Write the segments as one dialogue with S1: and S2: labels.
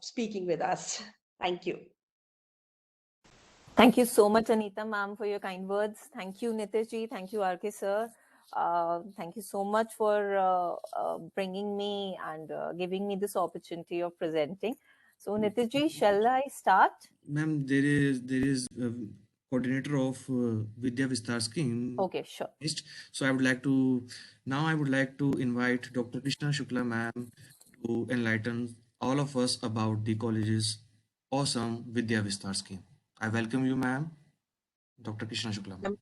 S1: speaking with us. Thank you.
S2: Thank you so much, Anita ma'am, for your kind words. Thank you, Nitish ji. Thank you, RK sir. Thank you so much for bringing me and giving me this opportunity of presenting. So, Nitish ji, shall I start?
S3: Ma'am, there is coordinator of Vidya Vistar scheme.
S2: Okay, sure.
S3: So I would like to invite Dr. Krishna Shukla ma'am to enlighten all of us about the college's awesome Vidya Vistar scheme. I welcome you, ma'am. Dr. Krishna Shukla ma'am.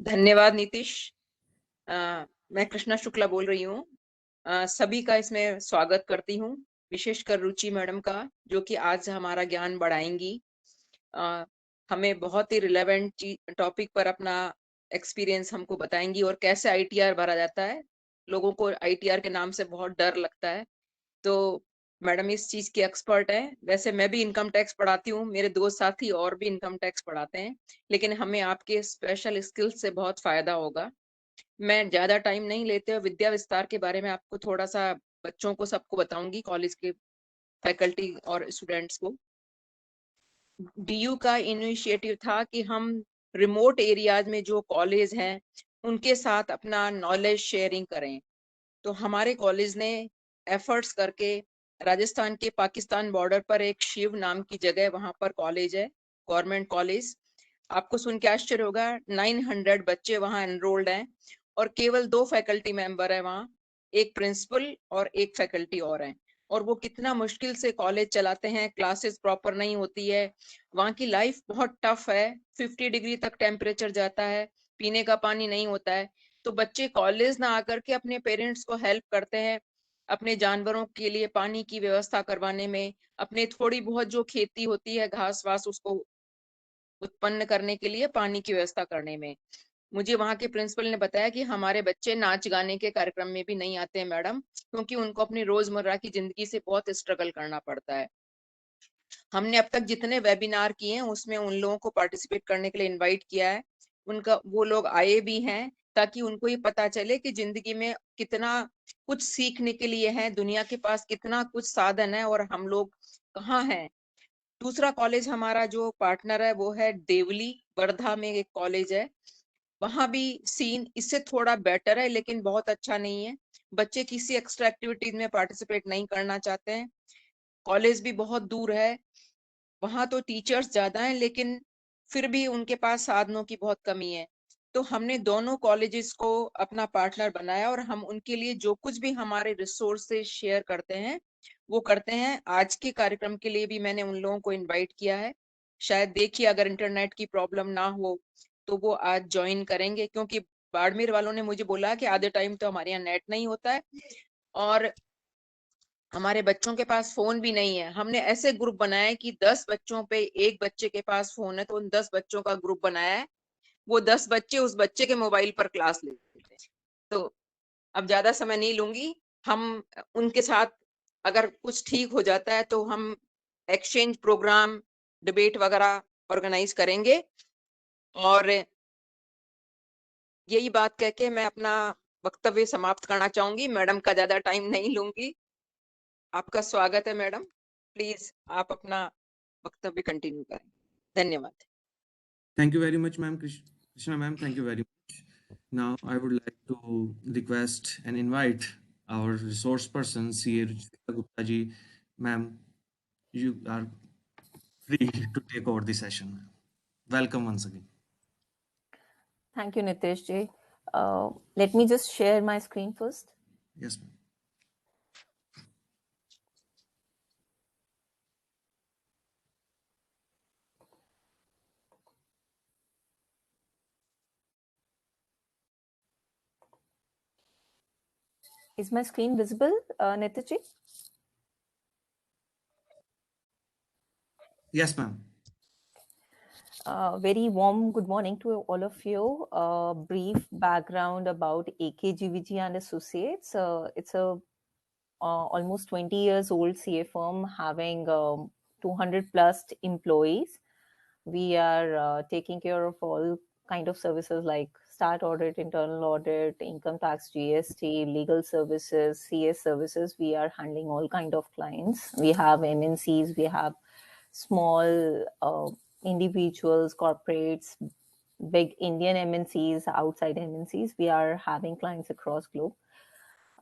S4: धन्यवाद नीतीश। मैं कृष्णा शुक्ला बोल रही हूँ। सभी का इसमें स्वागत करती हूँ, विशेषकर रुचि मैडम का, जो कि आज हमारा ज्ञान बढ़ाएंगी। हमें बहुत ही रिलेवेंट टॉपिक पर अपना एक्सपीरियंस हमको बताएंगी और कैसे आईटीआर भरा जाता है। लोगों को आईटीआर के नाम से बहुत डर लगता है, तो मैडम इस चीज की एक्सपर्ट है। वैसे मैं भी इनकम टैक्स पढ़ाती हूँ, मेरे दो साथी और भी इनकम टैक्स पढ़ाते हैं, लेकिन हमें आपके स्पेशल स्किल्स से बहुत फायदा होगा। मैं ज्यादा टाइम नहीं लेते हुए विद्या विस्तार के बारे में आपको थोड़ा सा बच्चों को सबको बताऊंगी, कॉलेज के फैकल्टी और स्टूडेंट्स को। डीयू का इनिशिएटिव था कि हम रिमोट एरियाज में जो कॉलेज हैं उनके साथ अपना नॉलेज शेयरिंग करें। तो हमारे कॉलेज ने एफर्ट्स करके राजस्थान के पाकिस्तान बॉर्डर पर एक शिव नाम की जगह, वहां पर कॉलेज है, गवर्नमेंट कॉलेज। आपको सुन के आश्चर्य होगा, 900 बच्चे वहां एनरोल्ड हैं और केवल 2 फैकल्टी मेंबर है वहां, एक प्रिंसिपल और एक फैकल्टी और हैं। और वो कितना मुश्किल से कॉलेज चलाते हैं, क्लासेस प्रॉपर नहीं होती है, वहां की लाइफ बहुत टफ है, 50 डिग्री तक टेम्परेचर जाता है, पीने का पानी नहीं होता है। तो बच्चे कॉलेज ना आकर के अपने पेरेंट्स को हेल्प करते हैं, अपने जानवरों के लिए पानी की व्यवस्था करवाने में, अपने थोड़ी बहुत जो खेती होती है घास वास उसको उत्पन्न करने के लिए पानी की व्यवस्था करने में। मुझे वहां के प्रिंसिपल ने बताया कि हमारे बच्चे नाच गाने के कार्यक्रम में भी नहीं आते हैं मैडम, क्योंकि उनको अपनी रोजमर्रा की जिंदगी से बहुत स्ट्रगल करना पड़ता है। हमने अब तक जितने वेबिनार किए हैं उसमें उन लोगों को पार्टिसिपेट करने के लिए इनवाइट किया है, उनका वो लोग आए भी हैं ताकि उनको ये पता चले कि जिंदगी में कितना कुछ सीखने के लिए है, दुनिया के पास कितना कुछ साधन है और हम लोग कहाँ हैं। दूसरा कॉलेज हमारा जो पार्टनर है वो है देवली, वर्धा में एक कॉलेज है, वहां भी सीन इससे थोड़ा बेटर है लेकिन बहुत अच्छा नहीं है। बच्चे किसी एक्स्ट्रा एक्टिविटीज में पार्टिसिपेट नहीं करना चाहते हैं, कॉलेज भी बहुत दूर है, वहां तो टीचर्स ज्यादा हैं लेकिन फिर भी उनके पास साधनों की बहुत कमी है। तो हमने दोनों कॉलेजेस को अपना पार्टनर बनाया और हम उनके लिए जो कुछ भी हमारे रिसोर्सेज शेयर करते हैं वो करते हैं। आज के कार्यक्रम के लिए भी मैंने उन लोगों को इनवाइट किया है, शायद देखिए अगर इंटरनेट की प्रॉब्लम ना हो तो वो आज ज्वाइन करेंगे, क्योंकि बाड़मेर वालों ने मुझे बोला कि आधे टाइम तो हमारे यहाँ नेट नहीं होता है और हमारे बच्चों के पास फोन भी नहीं है। हमने ऐसे ग्रुप बनाया है कि 10 बच्चों पे एक बच्चे के पास फोन है, तो उन 10 बच्चों का ग्रुप बनाया है, वो 10 बच्चे उस बच्चे के मोबाइल पर क्लास लेते हैं। तो अब ज्यादा समय नहीं लूंगी, हम उनके साथ अगर कुछ ठीक हो जाता है तो हम एक्सचेंज प्रोग्राम, डिबेट वगैरह ऑर्गेनाइज करेंगे। और यही बात कह के मैं अपना वक्तव्य समाप्त करना चाहूंगी, मैडम का ज्यादा टाइम नहीं लूंगी। आपका स्वागत है मैडम, प्लीज आप अपना वक्तव्य कंटिन्यू करें। धन्यवाद।
S3: Thank you very much, ma'am. Krishna ma'am, thank you very much. Now I would like to request and invite our resource person, CA Ruchita Gupta ji. Ma'am, you are free to take over the session. Welcome once again.
S2: Thank you, Nitish ji. Let me just share my screen first.
S3: Yes, ma'am.
S2: Is my screen visible, Nitish ji?
S3: Yes, ma'am.
S2: Very warm good morning to all of you. Brief background about AKGVG and Associates. It's a almost 20 years old CA firm having 200 plus employees. We are taking care of all kind of services like start audit, internal audit, income tax, GST, legal services, CS services. We are handling all kind of clients. We have MNCs, we have small individuals, corporates, big Indian MNCs, outside MNCs. We are having clients across globe.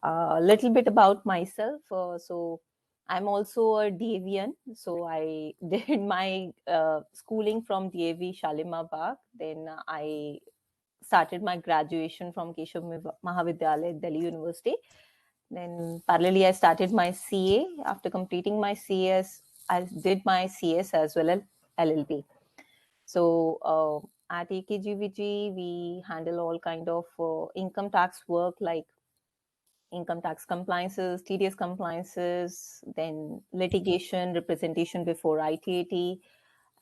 S2: A little bit about myself. So I'm also a DAVian. So I did my schooling from DAV Shalimar Bagh. Then I started my graduation from Keshav Mahavidyalaya, Delhi University. Then parallelly, I started my CA. After completing my CS, I did my CS as well as LLB. So at AKGVG, we handle all kind of income tax work like income tax compliances, TDS compliances, then litigation, representation before ITAT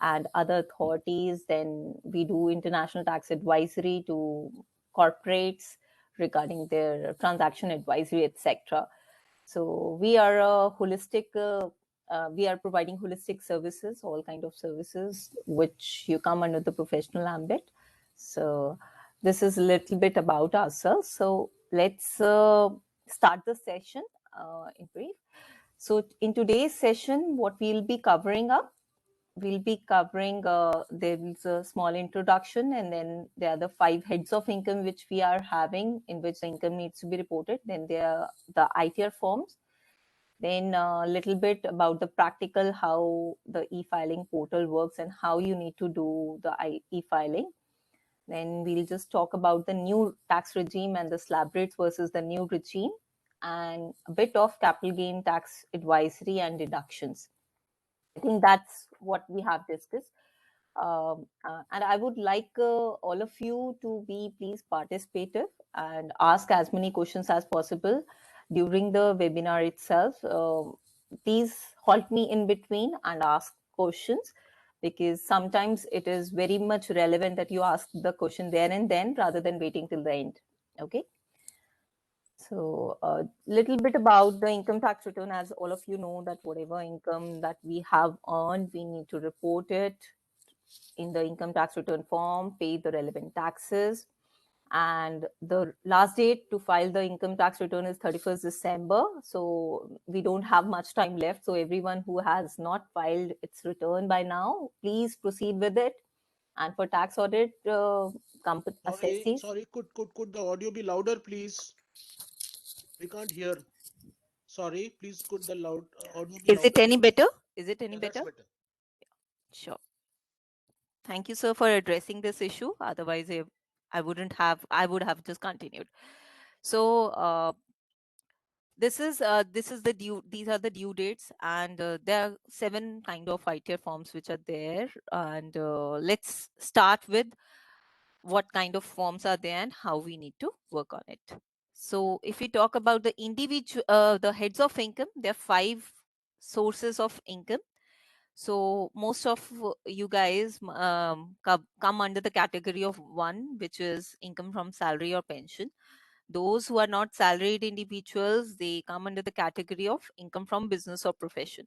S2: and other authorities. Then we do international tax advisory to corporates regarding their transaction advisory, etc. So we are a holistic, we are providing holistic services, all kind of services, which you come under the professional ambit. So this is a little bit about ourselves. So let's start the session in brief. So in today's session, what we'll be covering up, we'll be covering, there's a small introduction, and then there are the 5 heads of income which we are having, in which the income needs to be reported. Then there are the ITR forms. Then a little bit about the practical, how the e-filing portal works and how you need to do the e-filing. Then we'll just talk about the new tax regime and the slab rates versus the new regime, and a bit of capital gain tax advisory and deductions. I think that's what we have discussed. And I would like all of you to be please participative and ask as many questions as possible during the webinar itself. Please halt me in between and ask questions, because sometimes it is very much relevant that you ask the question there and then rather than waiting till the end. Okay. So a little bit about the income tax return. As all of you know, that whatever income that we have earned, we need to report it in the income tax return form, pay the relevant taxes. And the last date to file the income tax return is 31st December. So we don't have much time left. So everyone who has not filed its return by now, please proceed with it. And for tax audit, assessees.
S5: Sorry, could the audio be louder, please? We can't hear. Sorry, please could the audio be
S2: Is
S5: louder?
S2: it any better? Is it any
S5: Yeah, that's
S2: better?
S5: better.
S2: Sure. Thank you, sir, for addressing this issue. Otherwise, I would have just continued. So this is the due. These are the due dates, and there are 7 kind of ITR forms which are there. And let's start with what kind of forms are there and how we need to work on it. So if we talk about the individual, the heads of income, there are 5 sources of income. So most of you guys come under the category of 1, which is income from salary or pension. Those who are not salaried individuals, they come under the category of income from business or profession.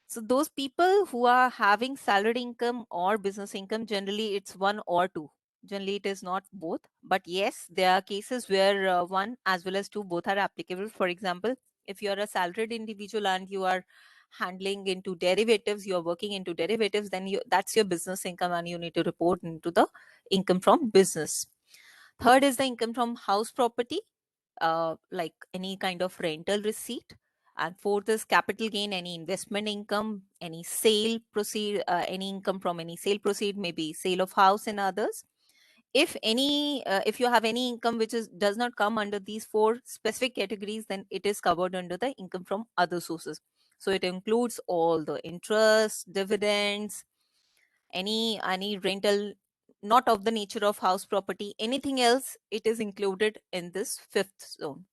S2: So those people who are having salaried income or business income, generally it's 1 or 2. Generally it is not both. But yes, there are cases where 1 as well as 2 both are applicable. For example, if you are a salaried individual and you are handling into derivatives, you are working into derivatives, then that's your business income and you need to report into the income from business. Third is the income from house property, like any kind of rental receipt. And fourth is capital gain, any investment income, any sale proceed, any income from any sale proceed, maybe sale of house and others. If you have any income which does not come under these 4 specific categories, then it is covered under the income from other sources. So it includes all the interest, dividends, any rental not of the nature of house property, anything else, it is included in this 5th zone.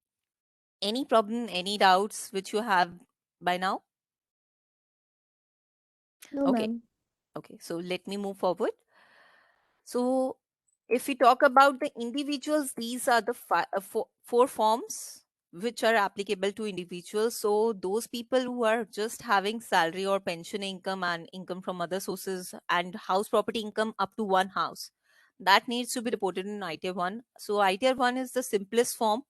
S2: Any problem, any doubts which you have by now?
S6: No,
S2: Okay.
S6: ma'am.
S2: Okay, so let me move forward. So if we talk about the individuals, these are the 4 forms which are applicable to individuals. So those people who are just having salary or pension income and income from other sources and house property income up to 1 house, that needs to be reported in ITR 1. So ITR 1 is the simplest form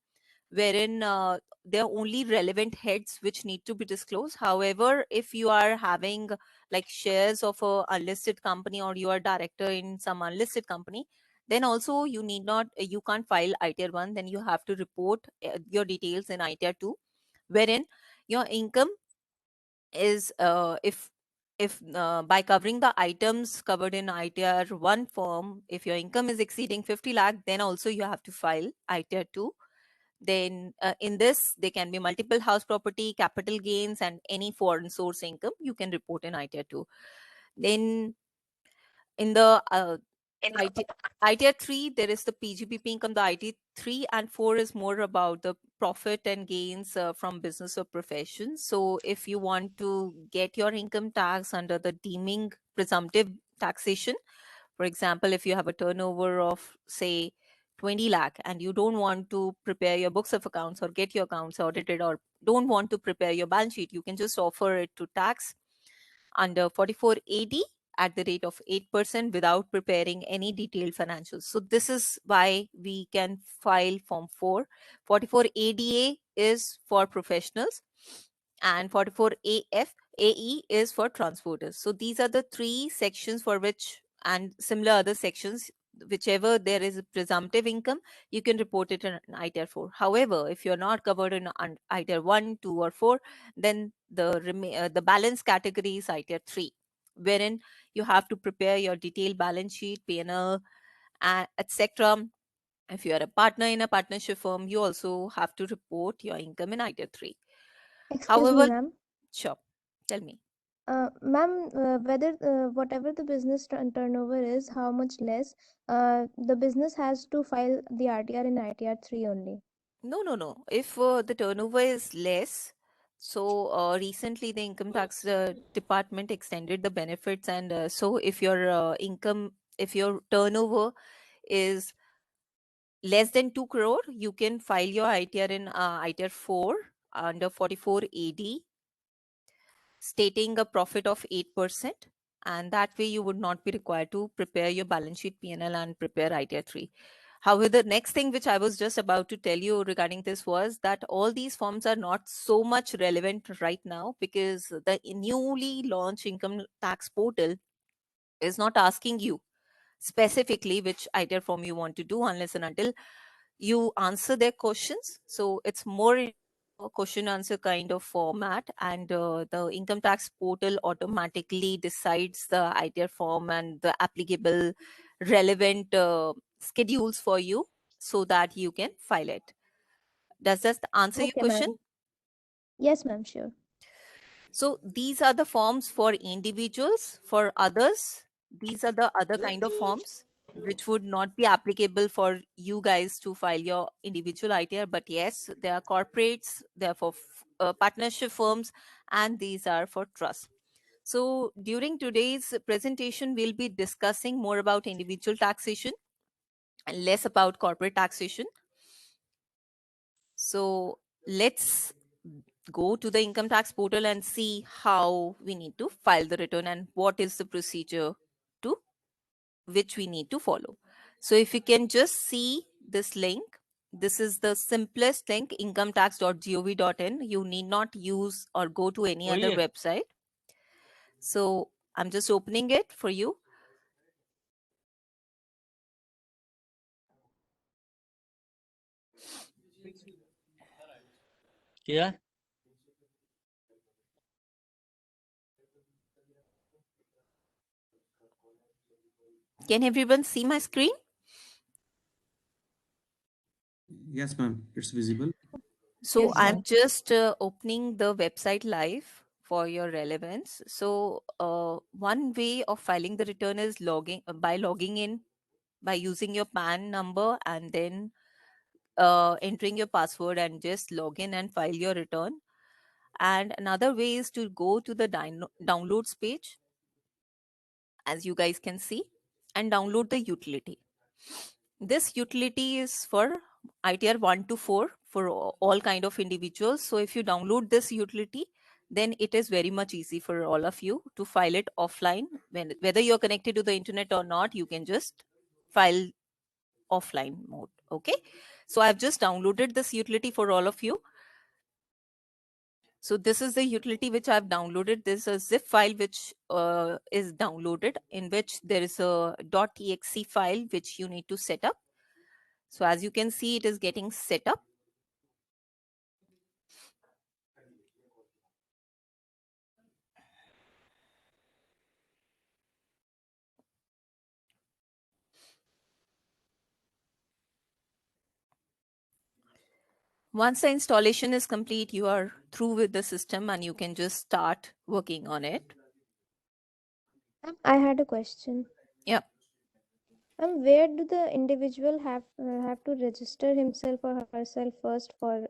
S2: wherein there are only relevant heads which need to be disclosed. However, if you are having like shares of a unlisted company or you are director in some unlisted company, then also you need not, you can't file ITR 1, then you have to report your details in ITR 2, wherein your income is if by covering the items covered in ITR 1 form, if your income is exceeding 50 lakh, then also you have to file ITR 2. Then in this, there can be multiple house property, capital gains, and any foreign source income you can report in ITR 2. Then in the ITR 3, there is the PGBP income. The ITR 3 and 4 is more about the profit and gains from business or profession. So if you want to get your income tax under the deeming presumptive taxation, for example, if you have a turnover of say 20 lakh and you don't want to prepare your books of accounts or get your accounts audited or don't want to prepare your balance sheet, you can just offer it to tax under 44AD at the rate of 8% without preparing any detailed financials. So this is why we can file Form 4. 44ADA is for professionals and 44AF AE is for transporters. So these are the three sections for which, and similar other sections, whichever there is a presumptive income, you can report it in ITR 4. However, if you're not covered in ITR 1, 2, or 4, then the balance category is ITR 3, wherein you have to prepare your detailed balance sheet, P&L, etc. If you are a partner in a partnership firm, you also have to report your income in ITR 3.
S6: Excuse me,
S2: However,
S6: ma'am.
S2: sure, tell me.
S6: Ma'am, whether whatever the business turnover is, how much less, the business has to file the RTR in ITR 3 only.
S2: No. If the turnover is less, so recently the income tax department extended the benefits, and so if your if your turnover is less than 2 crore, you can file your ITR in ITR 4 under 44 AD, stating a profit of 8%. And that way you would not be required to prepare your balance sheet, P&L, and prepare ITR 3. However, the next thing which I was just about to tell you regarding this was that all these forms are not so much relevant right now because the newly launched income tax portal is not asking you specifically which ITR form you want to do unless and until you answer their questions. So it's more in a question answer kind of format, and the income tax portal automatically decides the ITR form and the applicable relevant schedules for you so that you can file it. Does that answer your
S6: Okay,
S2: question?
S6: ma'am. Yes, ma'am, sure.
S2: So these are the forms for individuals. For others, these are the other kind of forms which would not be applicable for you guys to file your individual ITR. But yes, there are corporates, they are for partnership firms, and these are for trusts. So during today's presentation, we'll be discussing more about individual taxation and less about corporate taxation. So let's go to the income tax portal and see how we need to file the return and what is the procedure to which we need to follow. So if you can just see this link, this is the simplest link, incometax.gov.in. You need not use or go to any other website. So I'm just opening it for you.
S7: Yeah.
S2: Can everyone see my screen?
S3: Yes, ma'am. It's visible.
S2: So
S6: Yes,
S2: I'm
S6: ma'am.
S2: just opening the website live for your relevance. So one way of filing the return is by logging in by using your PAN number and then entering your password and just log in and file your return. And another way is to go to the downloads page, as you guys can see, and download the utility. This utility is for ITR 1 to 4 for all kind of individuals. So if you download this utility, then it is very much easy for all of you to file it offline. Whether you're connected to the internet or not, you can just file offline mode. Okay, so I've just downloaded this utility for all of you. So this is the utility which I've downloaded. This is a zip file which is downloaded, in which there is a .exe file which you need to set up. So as you can see, it is getting set up. Once the installation is complete, you are through with the system and you can just start working on it.
S6: I had a question.
S2: Yeah.
S6: Where do the individual have to register himself or herself first for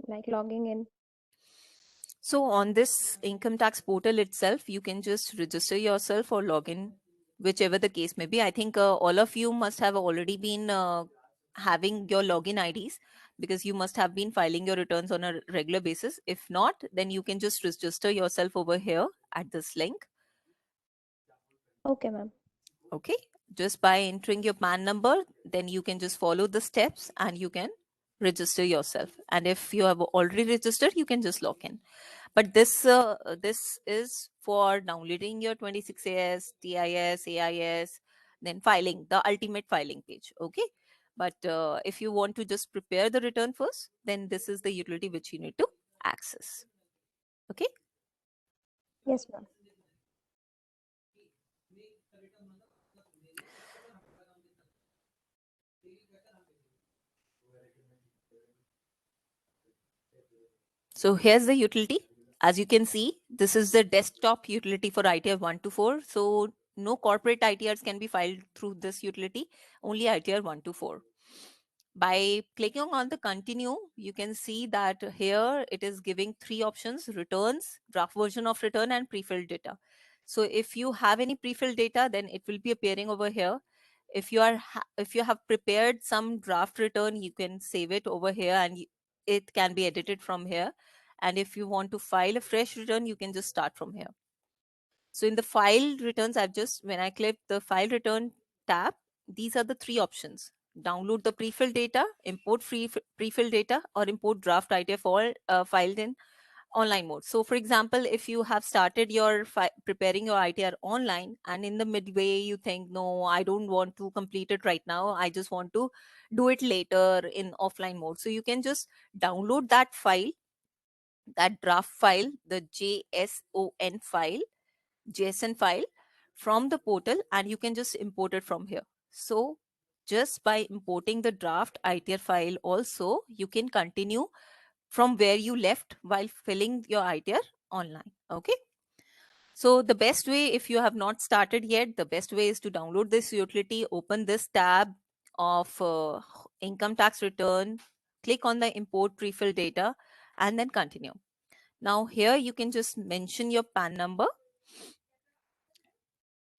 S6: like logging in?
S2: So on this income tax portal itself, you can just register yourself or log in, whichever the case may be. I think all of you must have already been having your login IDs, because you must have been filing your returns on a regular basis. If not, then you can just register yourself over here at this link.
S6: Okay, ma'am.
S2: Okay, just by entering your PAN number, then you can just follow the steps and you can register yourself. And if you have already registered, you can just log in. But this is for downloading your 26AS, TIS, AIS, then filing the ultimate filing page. Okay, but if you want to just prepare the return first, then this is the utility which you need to access. Okay.
S6: Yes, ma'am.
S2: So here's the utility. As you can see, this is the desktop utility for ITR 1 to 4. So no corporate ITRs can be filed through this utility, only ITR 1 to 4. By clicking on the continue, you can see that here it is giving three options: returns, draft version of return, and pre-filled data. So if you have any pre-filled data, then it will be appearing over here. If you have prepared some draft return, you can save it over here and it can be edited from here. And if you want to file a fresh return, you can just start from here. So in the file returns, when I click the file return tab, these are the three options: download the pre-filled data, import pre-filled data, or import draft ITF all filed in online mode. So for example, if you have started your preparing your ITR online, and in the midway you think, no, I don't want to complete it right now, I just want to do it later in offline mode. So you can just download that file, that draft file, the JSON file from the portal, and you can just import it from here. So just by importing the draft ITR file also, you can continue from where you left while filling your ITR online. Okay. So the best way, if you have not started yet, the best way is to download this utility, open this tab of income tax return, click on the import pre-fill data, and then continue. Now here you can just mention your PAN number.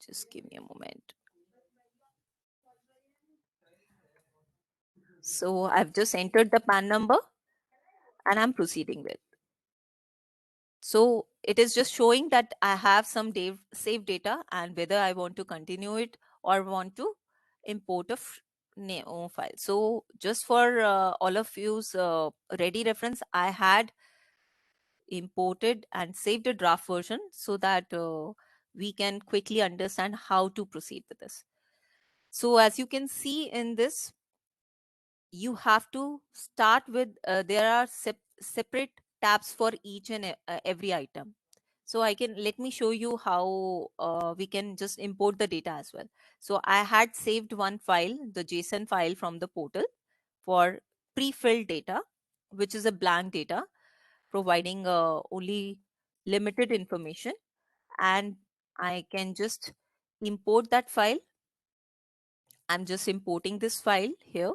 S2: Just give me a moment. So I've just entered the PAN number and I'm proceeding with. So it is just showing that I have some saved data and whether I want to continue it or want to import a file. So just for all of you's ready reference, I had imported and saved a draft version so that we can quickly understand how to proceed with this. So as you can see in this, you have to start with, there are separate tabs for each and every item. So let me show you how we can just import the data as well. So I had saved one file, the JSON file from the portal for pre-filled data, which is a blank data providing only limited information, and I can just import that file. I'm just importing this file here.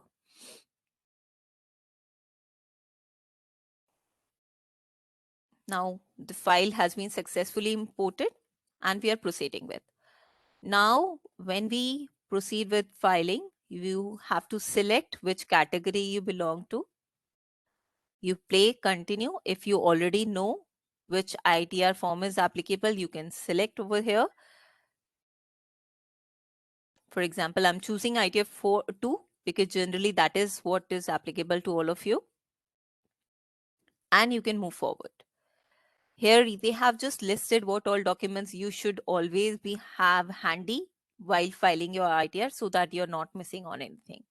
S2: Now the file has been successfully imported and we are proceeding with. Now, when we proceed with filing, you have to select which category you belong to. You play continue. If you already know which ITR form is applicable, you can select over here. For example, I'm choosing ITF 2 because generally that is what is applicable to all of you. And you can move forward. Here they have just listed what all documents you should always have handy while filing your ITR so that you're not missing on anything.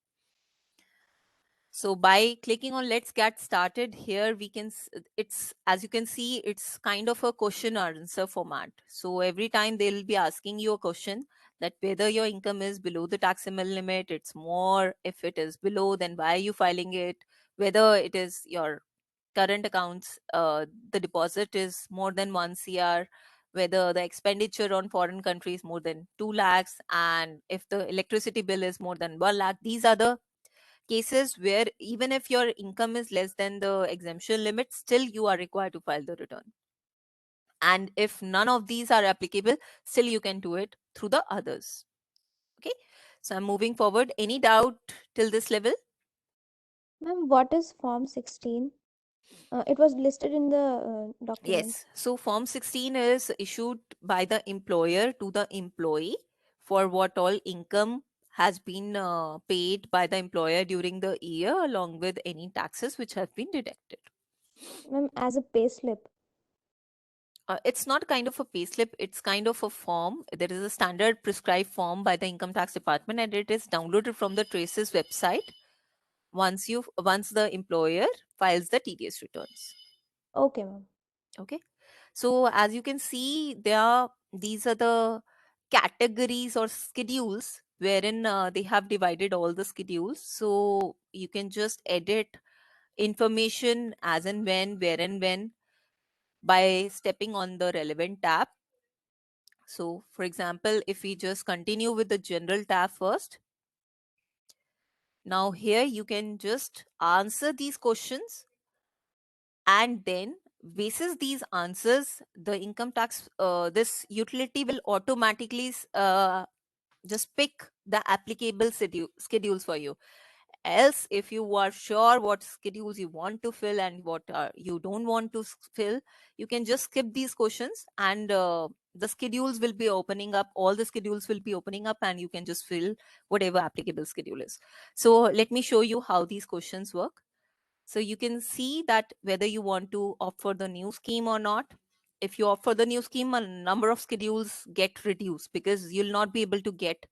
S2: So by clicking on let's get started here, we can, it's, as you can see, it's kind of a question answer format. So every time they'll be asking you a question that whether your income is below the taxable limit, it's more, if it is below, then why are you filing it, whether it is your current accounts, the deposit is more than 1 CR, whether the expenditure on foreign countries more than 2 lakhs, and if the electricity bill is more than 1 lakh. These are the cases where even if your income is less than the exemption limit, still you are required to file the return. And if none of these are applicable, still you can do it through the others. Okay, so I'm moving forward. Any doubt till this level?
S6: Ma'am, what is Form 16? It was listed in the document.
S2: Yes. So Form 16 is issued by the employer to the employee for what all income has been paid by the employer during the year, along with any taxes which have been deducted.
S6: Ma'am, as a pay slip.
S2: It's not kind of a payslip, it's kind of a form. There is a standard prescribed form by the income tax department, and it is downloaded from the Traces website once the employer files the TDS returns.
S6: Okay, ma'am.
S2: Okay, so as you can see, these are the categories or schedules wherein they have divided all the schedules. So you can just edit information as and when, where and when, by stepping on the relevant tab. So for example, if we just continue with the general tab first, now here you can just answer these questions, and then basis these answers, the income tax, this utility will automatically just pick the applicable schedules for you. Else, if you are sure what schedules you want to fill and what you don't want to fill, you can just skip these questions, and the schedules will be opening up, all the schedules will be opening up, and you can just fill whatever applicable schedule is. So let me show you how these questions work. So you can see that whether you want to opt for the new scheme or not. If you opt for the new scheme, a number of schedules get reduced because you'll not be able to get,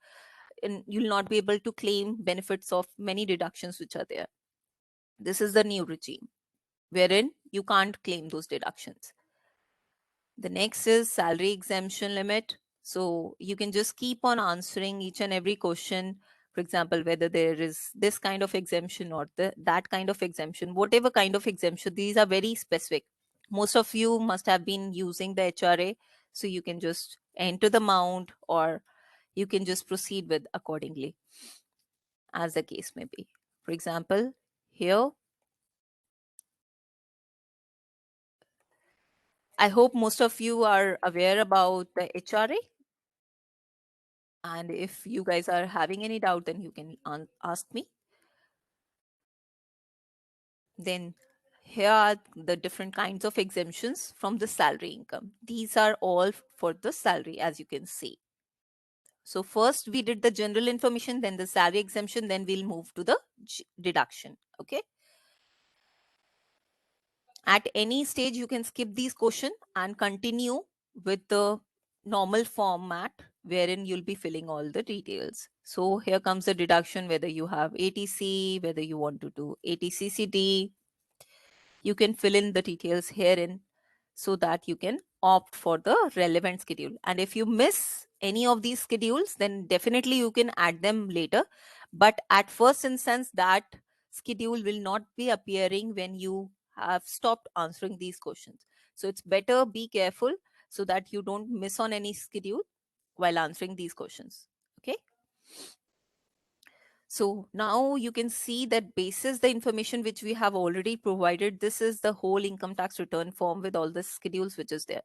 S2: and you'll not be able to claim benefits of many deductions which are there. This is the new regime wherein you can't claim those deductions. The next is salary exemption limit. So you can just keep on answering each and every question. For example, whether there is this kind of exemption or that kind of exemption, whatever kind of exemption, these are very specific. Most of you must have been using the HRA. So you can just enter the amount, or you can just proceed with accordingly, as the case may be. For example, here, I hope most of you are aware about the HRA. And if you guys are having any doubt, then you can ask me. Then here are the different kinds of exemptions from the salary income. These are all for the salary, as you can see. So first we did the general information, then the salary exemption, then we'll move to the deduction. Okay. At any stage, you can skip these questions and continue with the normal format wherein you'll be filling all the details. So here comes the deduction, whether you have ATC, whether you want to do ATCCD. You can fill in the details herein so that you can opt for the relevant schedule. And if you miss any of these schedules, then definitely you can add them later. But at first instance, that schedule will not be appearing when you have stopped answering these questions. So it's better be careful so that you don't miss on any schedule while answering these questions. Okay. So now you can see that basis the information which we have already provided, this is the whole income tax return form with all the schedules which is there.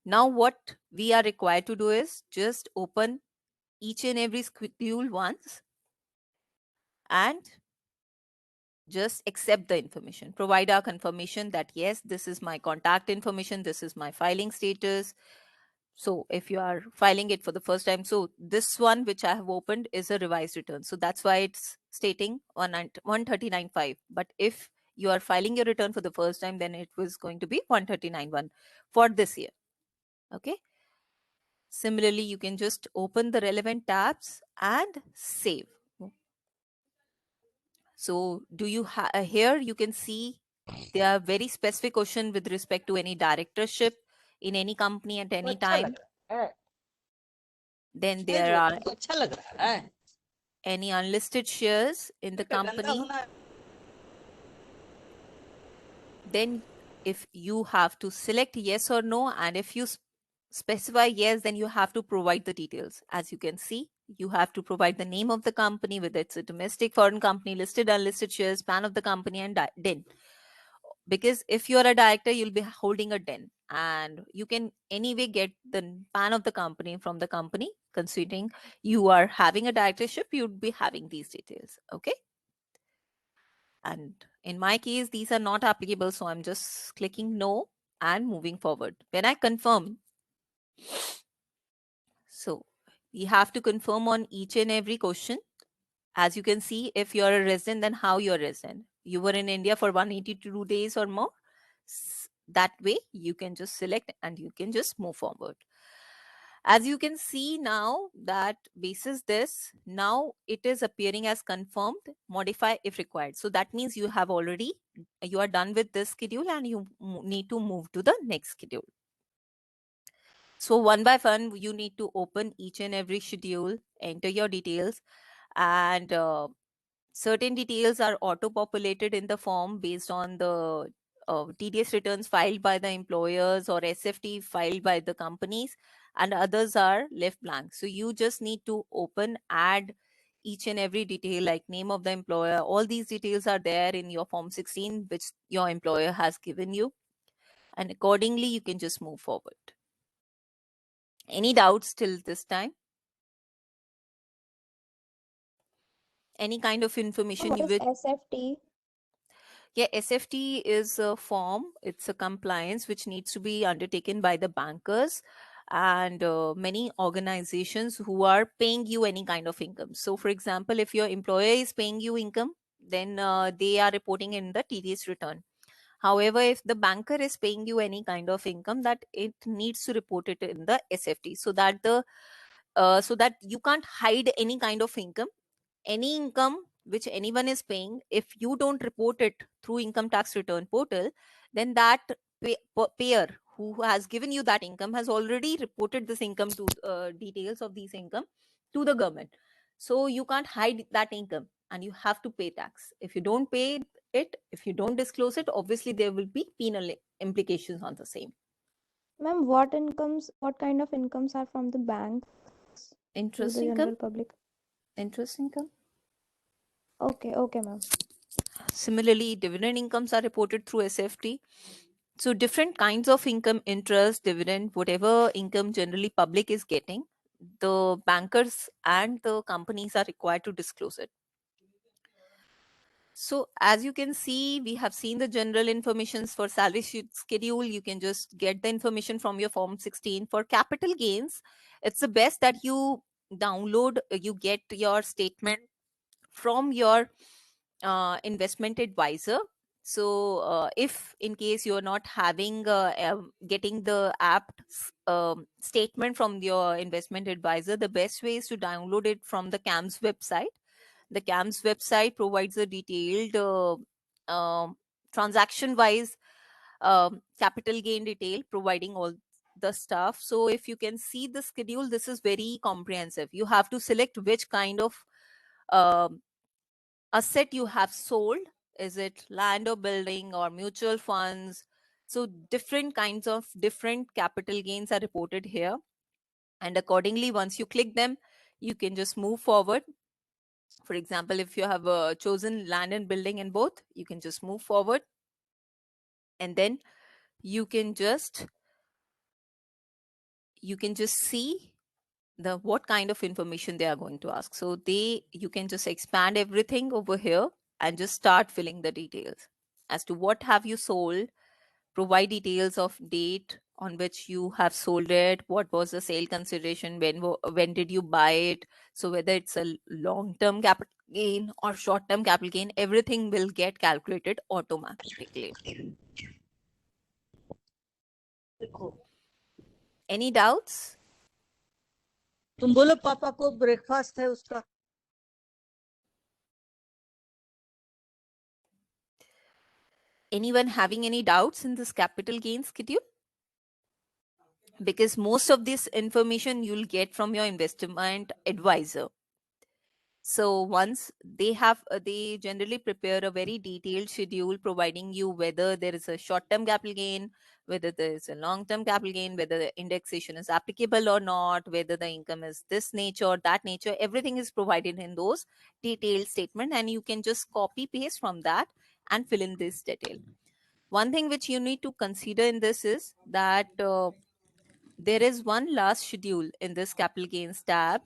S2: Now what we are required to do is just open each and every schedule once and just accept the information. Provide our confirmation that yes, this is my contact information, this is my filing status, So if you are filing it for the first time, so this one which I have opened is a revised return. So that's why it's stating 139.5. But if you are filing your return for the first time, then it was going to be 139.1 for this year. Okay. Similarly, you can just open the relevant tabs and save. So do you here you can see there are very specific question with respect to any directorship in any company at any time. Then there are any unlisted shares in the company. Then if you have to select yes or no, and if you specify yes, then you have to provide the details. As you can see, you have to provide the name of the company, whether it's a domestic, foreign company, listed, unlisted shares, PAN of the company, and DIN. Because if you're a director, you'll be holding a DIN, and you can anyway get the PAN of the company from the company. Considering you are having a directorship, you'd be having these details. Okay. And in my case, these are not applicable. So I'm just clicking no and moving forward. When I confirm, so you have to confirm on each and every question. As you can see, if you're a resident, then how you're a resident. You were in India for 182 days or more. That way you can just select and you can just move forward. As you can see now that basis this, now it is appearing as confirmed, modify if required. So that means you have already, you are done with this schedule and you need to move to the next schedule. So one by one, you need to open each and every schedule, enter your details, and certain details are auto-populated in the form based on the TDS returns filed by the employers or SFT filed by the companies, and others are left blank. So you just need to open, add each and every detail like name of the employer. All these details are there in your form 16, which your employer has given you. And accordingly, you can just move forward. Any doubts till this time? Any kind of information
S6: What
S2: you
S6: is
S2: will?
S6: SFT?
S2: Yeah, SFT is a form. It's a compliance which needs to be undertaken by the bankers and many organizations who are paying you any kind of income. So, for example, if your employer is paying you income, then they are reporting in the TDS return. However, if the banker is paying you any kind of income, that it needs to report it in the SFT, so that the so that you can't hide any kind of income. Any income which anyone is paying, if you don't report it through income tax return portal, then that payer who has given you that income has already reported this income to details of these income to the government. So you can't hide that income and you have to pay tax. If you don't pay it, if you don't disclose it, obviously there will be penal implications on the same.
S6: Ma'am, what kind of incomes are from the banks to
S2: Interest
S6: the
S2: income.
S6: general public?
S2: Interest income.
S6: Okay, ma'am.
S2: Similarly, dividend incomes are reported through SFT. So different kinds of income, interest, dividend, whatever income generally public is getting, the bankers and the companies are required to disclose it. So as you can see, we have seen the general informations for salary sheet schedule. You can just get the information from your form 16. For capital gains, it's the best that you download, you get your statement from your investment advisor. So if in case you're not having getting the apt statement from your investment advisor, the best way is to download it from the CAMS website. The CAMS website provides a detailed transaction wise capital gain detail, providing all the stuff. So if you can see the schedule, this is very comprehensive. You have to select which kind of um asset you have sold. Is it land or building or mutual funds? So different kinds of different capital gains are reported here, and accordingly once you click them, you can just move forward. For example, if you have chosen land and building in both, you can just move forward, and then you can just see the what kind of information they are going to ask. So you can just expand everything over here and just start filling the details as to what have you sold, provide details of date on which you have sold it, what was the sale consideration, when did you buy it. So whether it's a long-term capital gain or short-term capital gain, everything will get calculated automatically. Any doubts?
S7: तुम बोलो पापा को breakfast है उसका.
S2: Anyone having any doubts in this capital gain schedule? Because most of this information you'll get from your investment advisor. So once they generally prepare a very detailed schedule providing you whether there is a short-term capital gain, whether there is a long-term capital gain, whether the indexation is applicable or not, whether the income is this nature or that nature. Everything is provided in those detailed statement, and you can just copy paste from that and fill in this detail. One thing which you need to consider in this is that there is one last schedule in this capital gains tab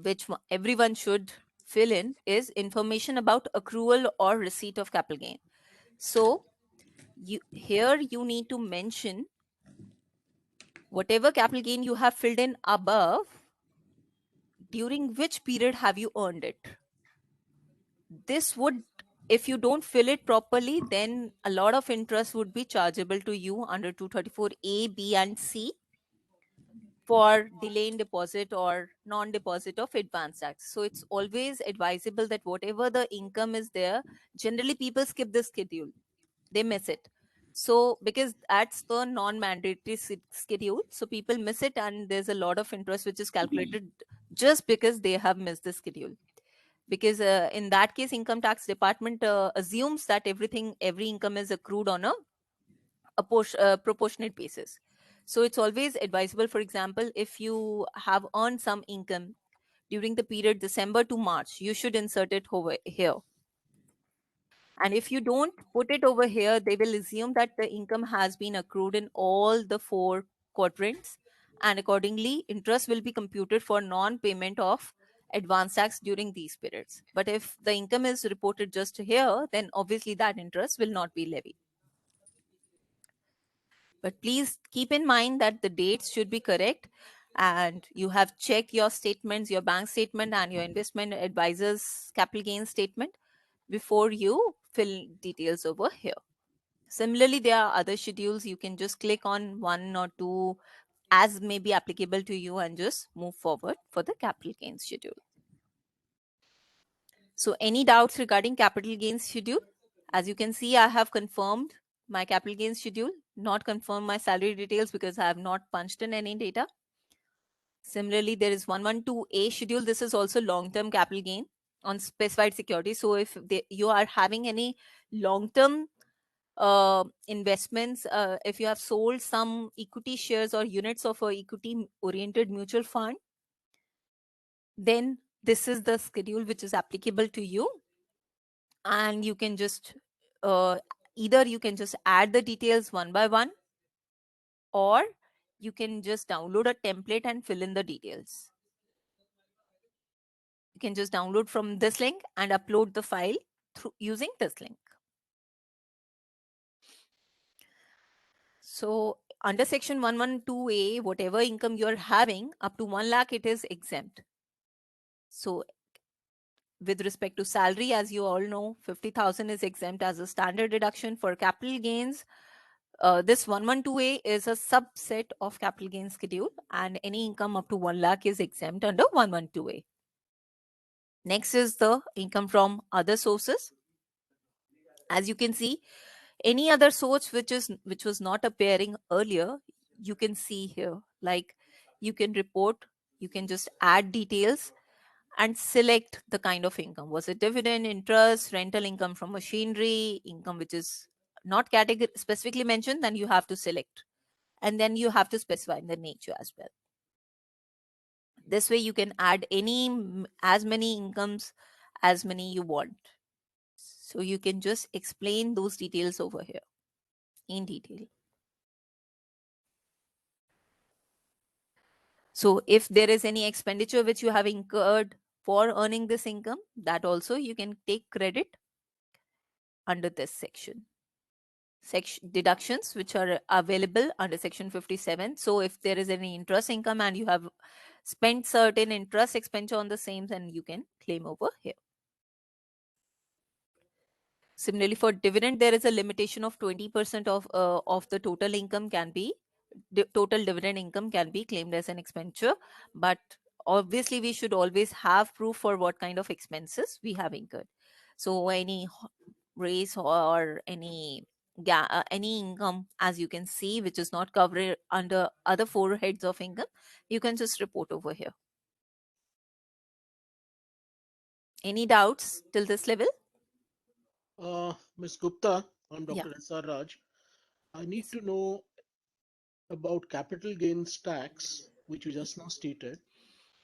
S2: which everyone should fill in, is information about accrual or receipt of capital gain. So here you need to mention whatever capital gain you have filled in above, during which period have you earned it. This would, if you don't fill it properly, then a lot of interest would be chargeable to you under 234A, B and C for delay in deposit or non-deposit of advance tax. So it's always advisable that whatever the income is there, generally people skip the schedule, they miss it. So because that's the non-mandatory schedule, so people miss it, and there's a lot of interest which is calculated just because they have missed the schedule. Because in that case, income tax department assumes that every income is accrued on a proportionate basis. So it's always advisable, for example, if you have earned some income during the period December to March, you should insert it over here. And if you don't put it over here, they will assume that the income has been accrued in all the 4 quadrants, and accordingly interest will be computed for non-payment of advance tax during these periods. But if the income is reported just here, then obviously that interest will not be levied. But please keep in mind that the dates should be correct, and you have checked your statements, your bank statement and your investment advisor's capital gain statement before you fill details over here. Similarly, there are other schedules. You can just click on 1 or 2 as may be applicable to you and just move forward for the capital gains schedule. So any doubts regarding capital gains schedule? As you can see, I have confirmed my capital gains schedule, not confirmed my salary details because I have not punched in any data. Similarly, there is 112A schedule. This is also long-term capital gain on specified security. So if you are having any long-term investments, if you have sold some equity shares or units of a equity-oriented mutual fund, then this is the schedule which is applicable to you. And you can just either you can just add the details one by one, or you can just download a template and fill in the details. You can just download from this link and upload the file through using this link. So under section 112A, whatever income you're having up to 1 lakh, it is exempt. So with respect to salary, as you all know, 50,000 is exempt as a standard deduction. For capital gains, this 112A is a subset of capital gains schedule, and any income up to 1 lakh is exempt under 112A. Next is the income from other sources. As you can see, any other source which was not appearing earlier, you can see here. Like you can report, you can just add details and select the kind of income. Was it dividend, interest, rental income from machinery, income which is not category specifically mentioned, then you have to select. And then you have to specify the nature as well. This way you can add as many incomes as many you want. So you can just explain those details over here in detail. So if there is any expenditure which you have incurred for earning this income, that also you can take credit under this section. deductions which are available under section 57. So if there is any interest income and you have spent certain interest expenditure on the same, then you can claim over here. Similarly, for dividend, there is a limitation of 20% of the total income can be total dividend income can be claimed as an expenditure. But obviously, we should always have proof for what kind of expenses we have incurred. So any raise or any income, as you can see, which is not covered under other four heads of income, you can just report over here. Any doubts till this level?
S5: Ms. Gupta, I'm
S2: Yeah.
S5: Dr. S.R. Raj. I need to know about capital gains tax, which you just now stated.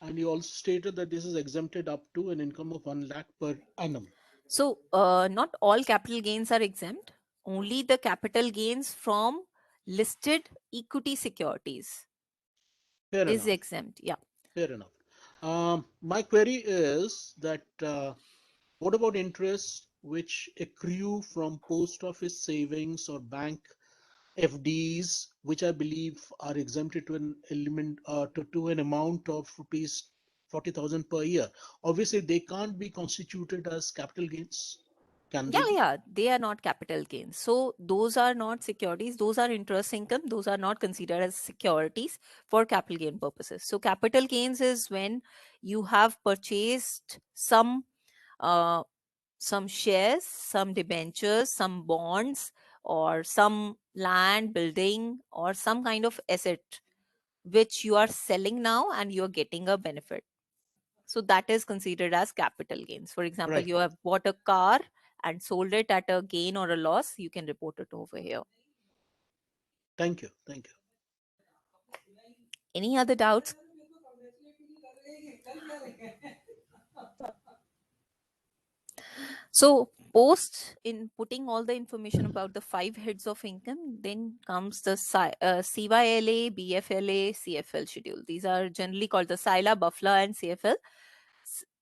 S5: And you also stated that this is exempted up to an income of 1 lakh per annum.
S2: So not all capital gains are exempt. Only the capital gains from listed equity securities
S5: Fair
S2: is
S5: enough.
S2: exempt. Yeah.
S5: Fair enough. My query is that what about interest which accrue from post office savings or bank FDs, which I believe are exempted to an element to an amount of rupees 40,000 per year? Obviously, they can't be constituted as capital gains. Can they be?
S2: Yeah, they are not capital gains. So those are not securities. Those are interest income. Those are not considered as securities for capital gain purposes. So capital gains is when you have purchased uh, some shares, some debentures, some bonds, or some land, building, or some kind of asset which you are selling now and you're getting a benefit. So that is considered as capital gains. For example,
S5: Right.
S2: you have bought a car and sold it at a gain or a loss, you can report it over here.
S5: Thank you. Thank you.
S2: Any other doubts? So post in putting all the information about the 5 heads of income, then comes the CYLA, BFLA, CFL schedule. These are generally called the SILA, BUFLA, and CFL.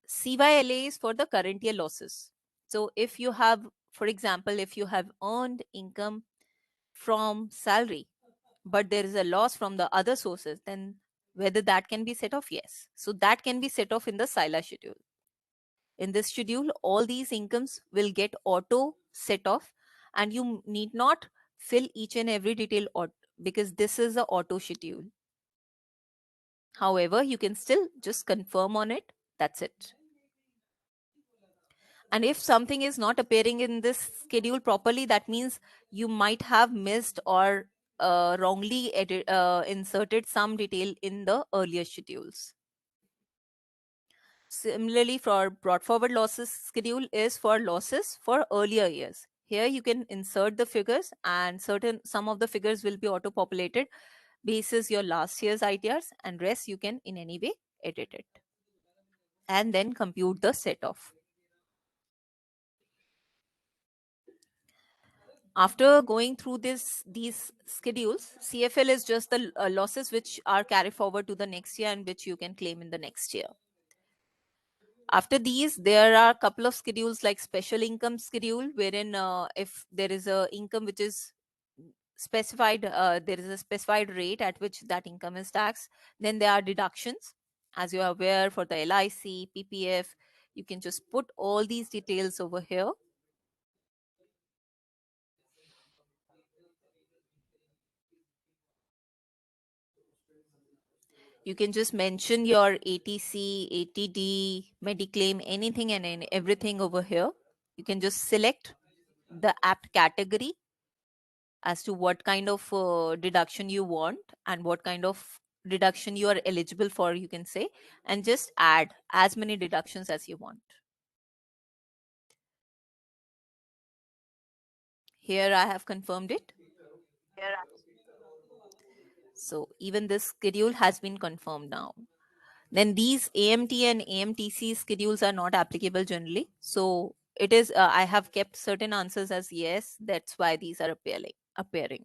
S2: CYLA is for the current year losses. So if you have, for example, if you have earned income from salary, but there is a loss from the other sources, then whether that can be set off? Yes. So that can be set off in the SILA schedule. In this schedule, all these incomes will get auto set off, and you need not fill each and every detail because this is a auto schedule. However, you can still just confirm on it. That's it. And if something is not appearing in this schedule properly, that means you might have missed or wrongly inserted some detail in the earlier schedules. Similarly, for brought forward losses schedule is for losses for earlier years. Here you can insert the figures, and some of the figures will be auto populated basis your last year's ITRs, and rest you can in any way edit it and then compute the set off. After going through these schedules, CFL is just the losses which are carried forward to the next year and which you can claim in the next year. After these, there are a couple of schedules like special income schedule, wherein if there is a income which is specified, there is a specified rate at which that income is taxed. Then there are deductions, as you are aware, for the LIC, PPF. You can just put all these details over here. You can just mention your ATC, ATD, Mediclaim, anything and everything over here. You can just select the apt category as to what kind of deduction you want and what kind of deduction you are eligible for, you can say, and just add as many deductions as you want. Here I have confirmed it. So even this schedule has been confirmed now. Then these AMT and AMTC schedules are not applicable generally. So it is, I have kept certain answers as yes, that's why these are appearing.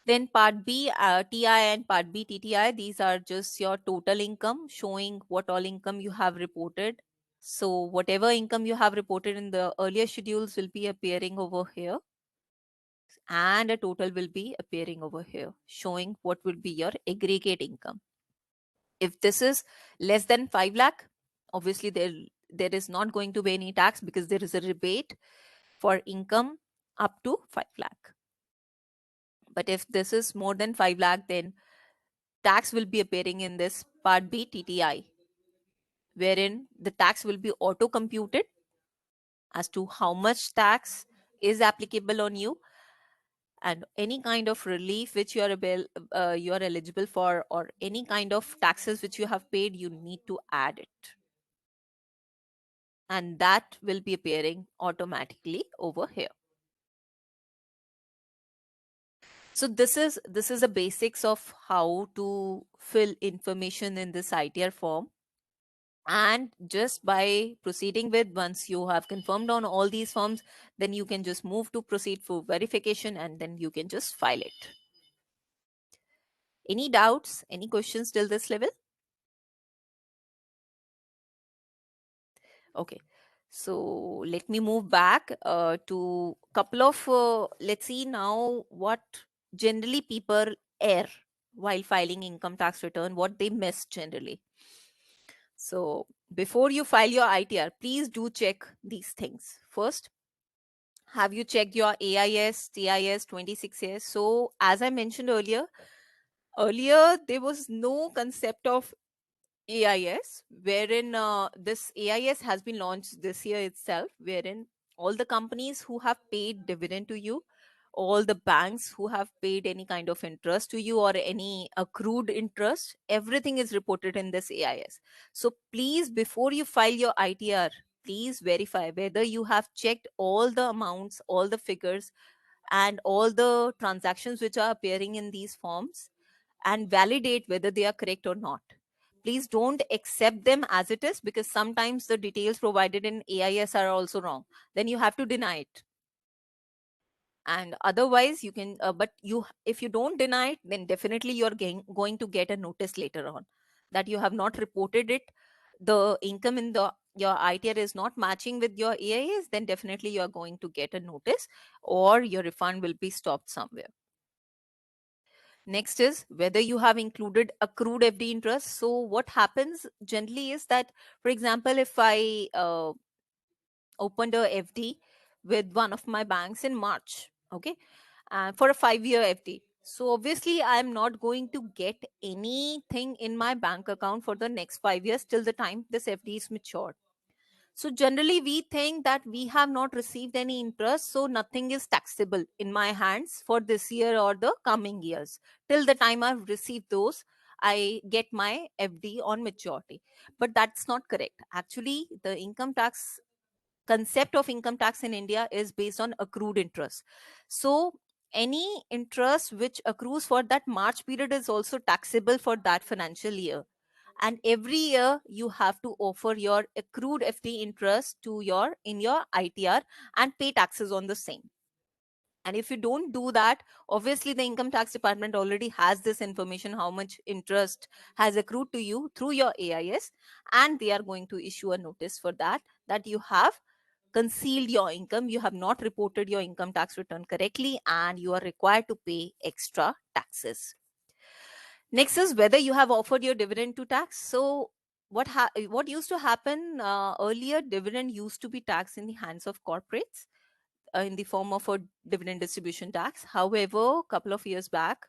S2: Then part B, TI, and part B, TTI, these are just your total income showing what all income you have reported. So whatever income you have reported in the earlier schedules will be appearing over here. and a total will be appearing over here, showing what will be your aggregate income. If this is less than 5 lakh, obviously there is not going to be any tax because there is a rebate for income up to 5 lakh. But if this is more than 5 lakh, then tax will be appearing in this part B TTI, wherein the tax will be auto computed as to how much tax is applicable on you, and any kind of relief which you are eligible for, or any kind of taxes which you have paid, you need to add it, and that will be appearing automatically over here. So this is the basics of how to fill information in this ITR form. And just by proceeding with, once you have confirmed on all these forms, then you can just move to proceed for verification, and then you can just file it. Any doubts, any questions till this level? Okay, so let me move back to couple of let's see now what generally people err while filing income tax return, what they miss generally. So before you file your ITR, please do check these things. First, have you checked your AIS, TIS, 26 years? So as I mentioned earlier there was no concept of AIS, wherein this AIS has been launched this year itself, wherein all the companies who have paid dividend to you, all the banks who have paid any kind of interest to you or any accrued interest, everything is reported in this AIS. So please, before you file your ITR, please verify whether you have checked all the amounts, all the figures, and all the transactions which are appearing in these forms, and validate whether they are correct or not. Please don't accept them as it is, because sometimes the details provided in AIS are also wrong. Then you have to deny it. And otherwise you can, but you, if you don't deny it, then definitely you're going to get a notice later on that you have not reported it. The income in your ITR is not matching with your AIS, then definitely you're going to get a notice, or your refund will be stopped somewhere. Next is whether you have included accrued FD interest. So what happens generally is that, for example, if I opened a FD with one of my banks in March, okay, for a 5-year FD. So obviously I'm not going to get anything in my bank account for the next 5 years till the time this FD is matured. So generally we think that we have not received any interest, so nothing is taxable in my hands for this year or the coming years. Till the time I've received those, I get my FD on maturity. But that's not correct. Actually, the income tax concept of income tax in India is based on accrued interest. So any interest which accrues for that March period is also taxable for that financial year. And every year you have to offer your accrued FD interest to your in your ITR and pay taxes on the same. And if you don't do that, obviously the income tax department already has this information, how much interest has accrued to you through your AIS, and they are going to issue a notice for that, that you have concealed your income, you have not reported your income tax return correctly, and you are required to pay extra taxes. Next is whether you have offered your dividend to tax. So what used to happen earlier, dividend used to be taxed in the hands of corporates in the form of a dividend distribution tax. However, a couple of years back,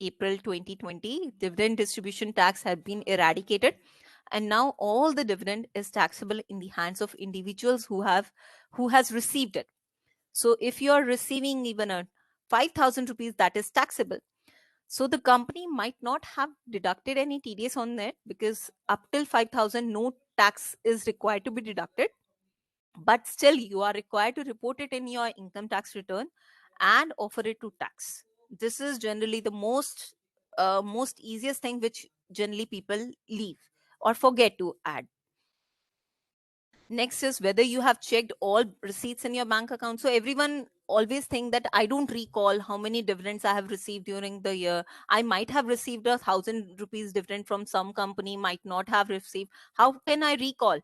S2: April 2020, dividend distribution tax had been eradicated, and now all the dividend is taxable in the hands of individuals who has received it. So if you are receiving even a 5,000 rupees, that is taxable. So the company might not have deducted any TDS on it, because up till 5,000 no tax is required to be deducted, but still you are required to report it in your income tax return and offer it to tax. This is generally the most easiest thing which generally people leave or forget to add. Next is whether you have checked all receipts in your bank account. So everyone always think that I don't recall how many dividends I have received during the year. I might have received 1,000 rupees dividend from some company, might not have received. How can I recall?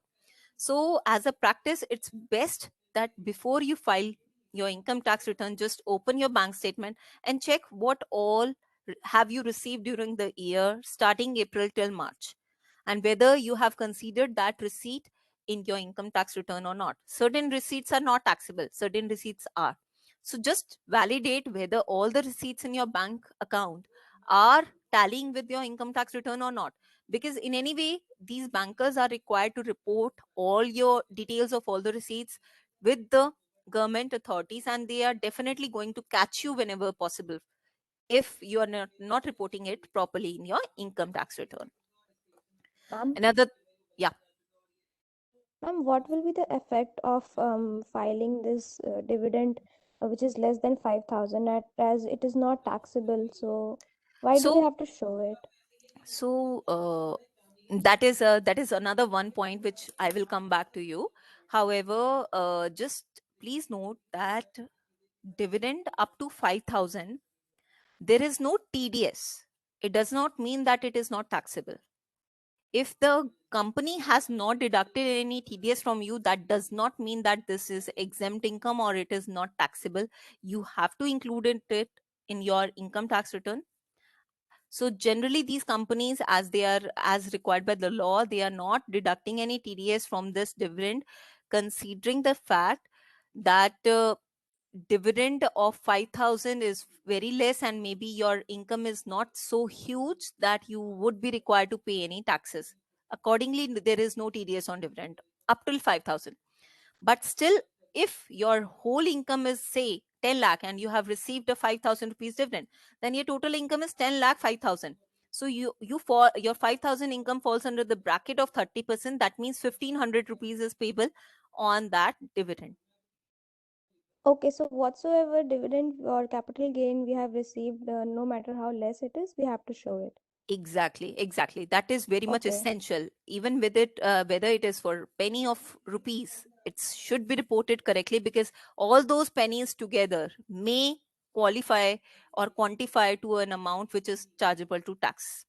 S2: So as a practice, it's best that before you file your income tax return, just open your bank statement and check what all have you received during the year starting April till March, and whether you have considered that receipt in your income tax return or not. Certain receipts are not taxable, certain receipts are. So just validate whether all the receipts in your bank account are tallying with your income tax return or not, because in any way these bankers are required to report all your details of all the receipts with the government authorities, and they are definitely going to catch you whenever possible if you are not reporting it properly in your income tax return.
S6: Ma'am,
S2: Another, yeah.
S6: ma'am, what will be the effect of filing this dividend, which is less than 5,000, as it is not taxable? So why do we
S2: So
S6: have to show it?
S2: that is another one point which I will come back to you. However, just please note that dividend up to 5,000, there is no TDS. It does not mean that it is not taxable. If the company has not deducted any TDS from you, that does not mean that this is exempt income or it is not taxable. You have to include it in your income tax return. So generally these companies, as they are as required by the law, they are not deducting any TDS from this dividend, considering the fact that dividend of 5,000 is very less, and maybe your income is not so huge that you would be required to pay any taxes. Accordingly, there is no TDS on dividend up till 5,000. But still, if your whole income is say 10 lakh and you have received a 5,000 rupees dividend, then your total income is 10 lakh 5,000. So you for your 5,000 income falls under the bracket of 30%. That means 1,500 rupees is payable on that dividend.
S6: Okay, so whatsoever dividend or capital gain we have received, no matter how less it is, we have to show it.
S2: Exactly. That is very much
S6: Okay.
S2: essential. Even with it, whether it is for penny of rupees, it should be reported correctly, because all those pennies together may qualify or quantify to an amount which is chargeable to tax.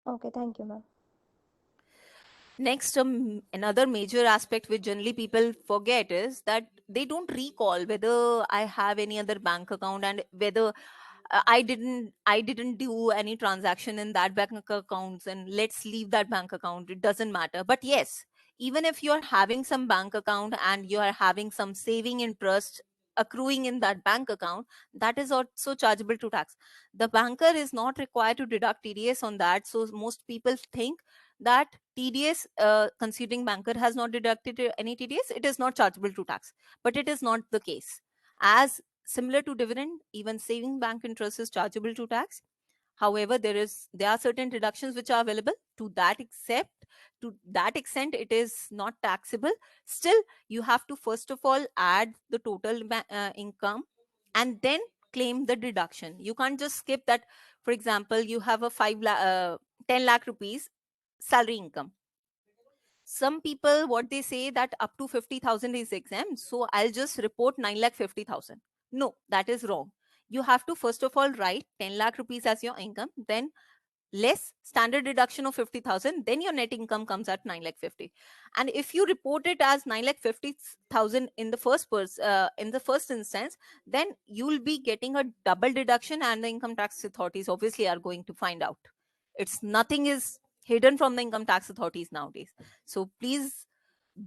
S6: Okay, thank you, ma'am.
S2: Next, another major aspect which generally people forget is that they don't recall whether I have any other bank account, and whether I didn't do any transaction in that bank accounts, and let's leave that bank account. It doesn't matter. But yes, even if you're having some bank account and you are having some saving interest accruing in that bank account, that is also chargeable to tax. The banker is not required to deduct TDS on that. So most people think that TDS, considering banker has not deducted any TDS, it is not chargeable to tax. But it is not the case. As similar to dividend, even saving bank interest is chargeable to tax. However, there are certain deductions which are available. To that extent it is not taxable. Still, you have to first of all add the total income and then claim the deduction. You can't just skip that. For example, you have a 10 lakh rupees salary income. Some people, what they say, that up to 50,000 is exempt, so I'll just report 9,50,000. No, that is wrong. You have to first of all write 10 lakh rupees as your income, then less standard deduction of 50,000, then your net income comes at 9,50,000. And if you report it as 9,50,000 in the first instance, then you'll be getting a double deduction, and the income tax authorities obviously are going to find out. It's nothing is hidden from the income tax authorities nowadays. So please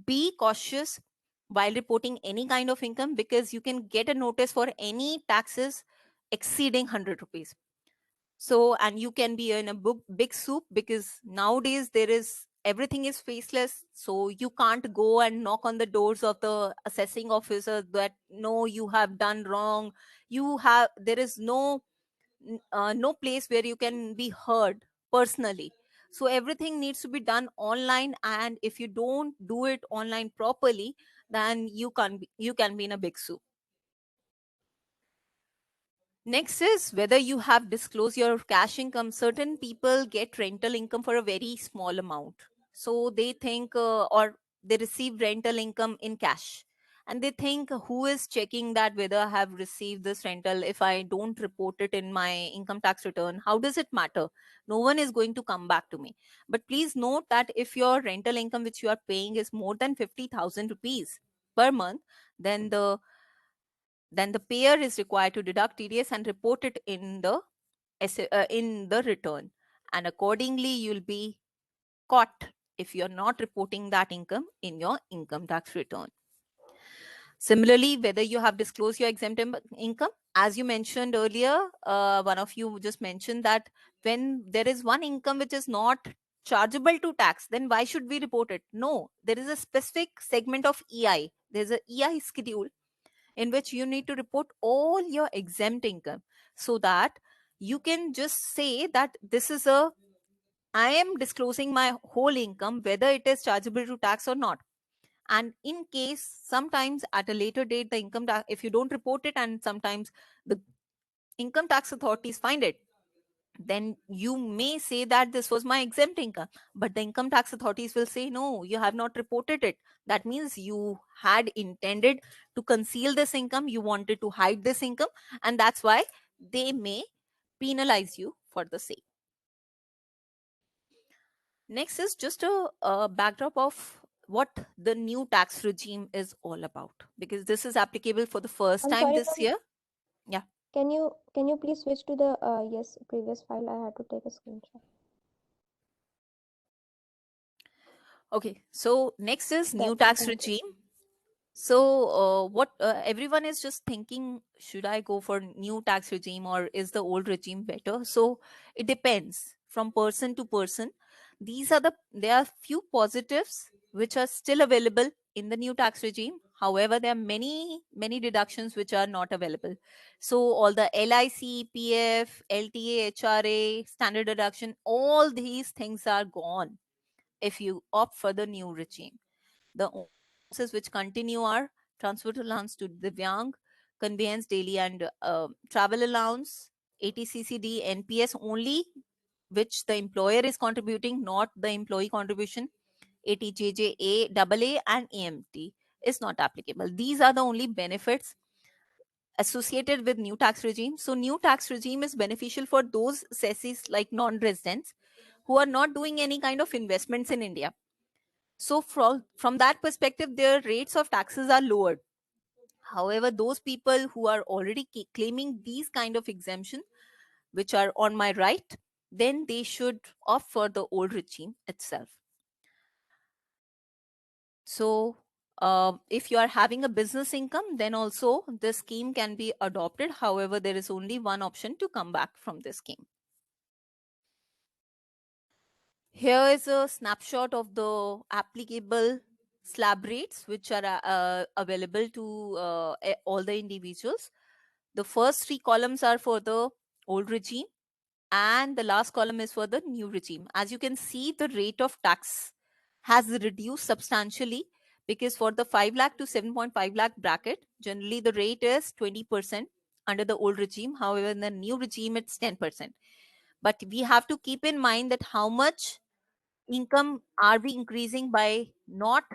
S2: be cautious while reporting any kind of income, because you can get a notice for any taxes exceeding 100 rupees. So, and you can be in a big soup, because nowadays there is everything is faceless. So you can't go and knock on the doors of the assessing officer that no, you have done wrong. There is no place where you can be heard personally. So everything needs to be done online, and if you don't do it online properly, then you can be in a big soup. Next is whether you have disclosed your cash income. Certain people get rental income for a very small amount. So they think, or they receive rental income in cash. And they think, who is checking that whether I have received this rental if I don't report it in my income tax return? How does it matter? No one is going to come back to me. But please note that if your rental income which you are paying is more than 50,000 rupees per month, then the then the payer is required to deduct TDS and report it in the return. And accordingly, you'll be caught if you're not reporting that income in your income tax return. Similarly, whether you have disclosed your exempt income, as you mentioned earlier, one of you just mentioned that when there is one income which is not chargeable to tax, then why should we report it? No, there is a specific segment of EI. There's a EI schedule in which you need to report all your exempt income, so that you can just say that I am disclosing my whole income, whether it is chargeable to tax or not. And in case sometimes at a later date, the income tax, if you don't report it and sometimes the income tax authorities find it, then you may say that this was my exempt income, but the income tax authorities will say, no, you have not reported it. That means you had intended to conceal this income, you wanted to hide this income, and that's why they may penalize you for the same. Next is just a backdrop of what the new tax regime is all about, because this is applicable for the first
S6: I'm
S2: time
S6: sorry,
S2: this
S6: ma'am.
S2: year. Yeah.
S6: Can you please switch to the yes previous file? I had to take a screenshot.
S2: Okay. So next is new
S6: That's it.
S2: tax
S6: Thank you.
S2: regime. So what everyone is just thinking, should I go for new tax regime or is the old regime better? So it depends from person to person. There are few positives which are still available in the new tax regime. However, there are many deductions which are not available. So all the LIC, PF, LTA, HRA, standard deduction, all these things are gone if you opt for the new regime. The allowances which continue are transport allowance to Divyang, conveyance daily and travel allowance, ATCCD, NPS only, which the employer is contributing, not the employee contribution. ATJJ, AA and AMT is not applicable. These are the only benefits associated with new tax regime. So new tax regime is beneficial for those cessis like non-residents who are not doing any kind of investments in India. So from that perspective, their rates of taxes are lowered. However, those people who are already claiming these kind of exemption, which are on my right, then they should opt for the old regime itself. So if you are having a business income, then also this scheme can be adopted. However, there is only one option to come back from this scheme. Here is a snapshot of the applicable slab rates which are available to all the individuals. The first three columns are for the old regime and the last column is for the new regime. As you can see, the rate of tax has reduced substantially, because for the 5 lakh to 7.5 lakh bracket, generally the rate is 20% under the old regime. However, in the new regime, it's 10%. But we have to keep in mind that how much income are we increasing by not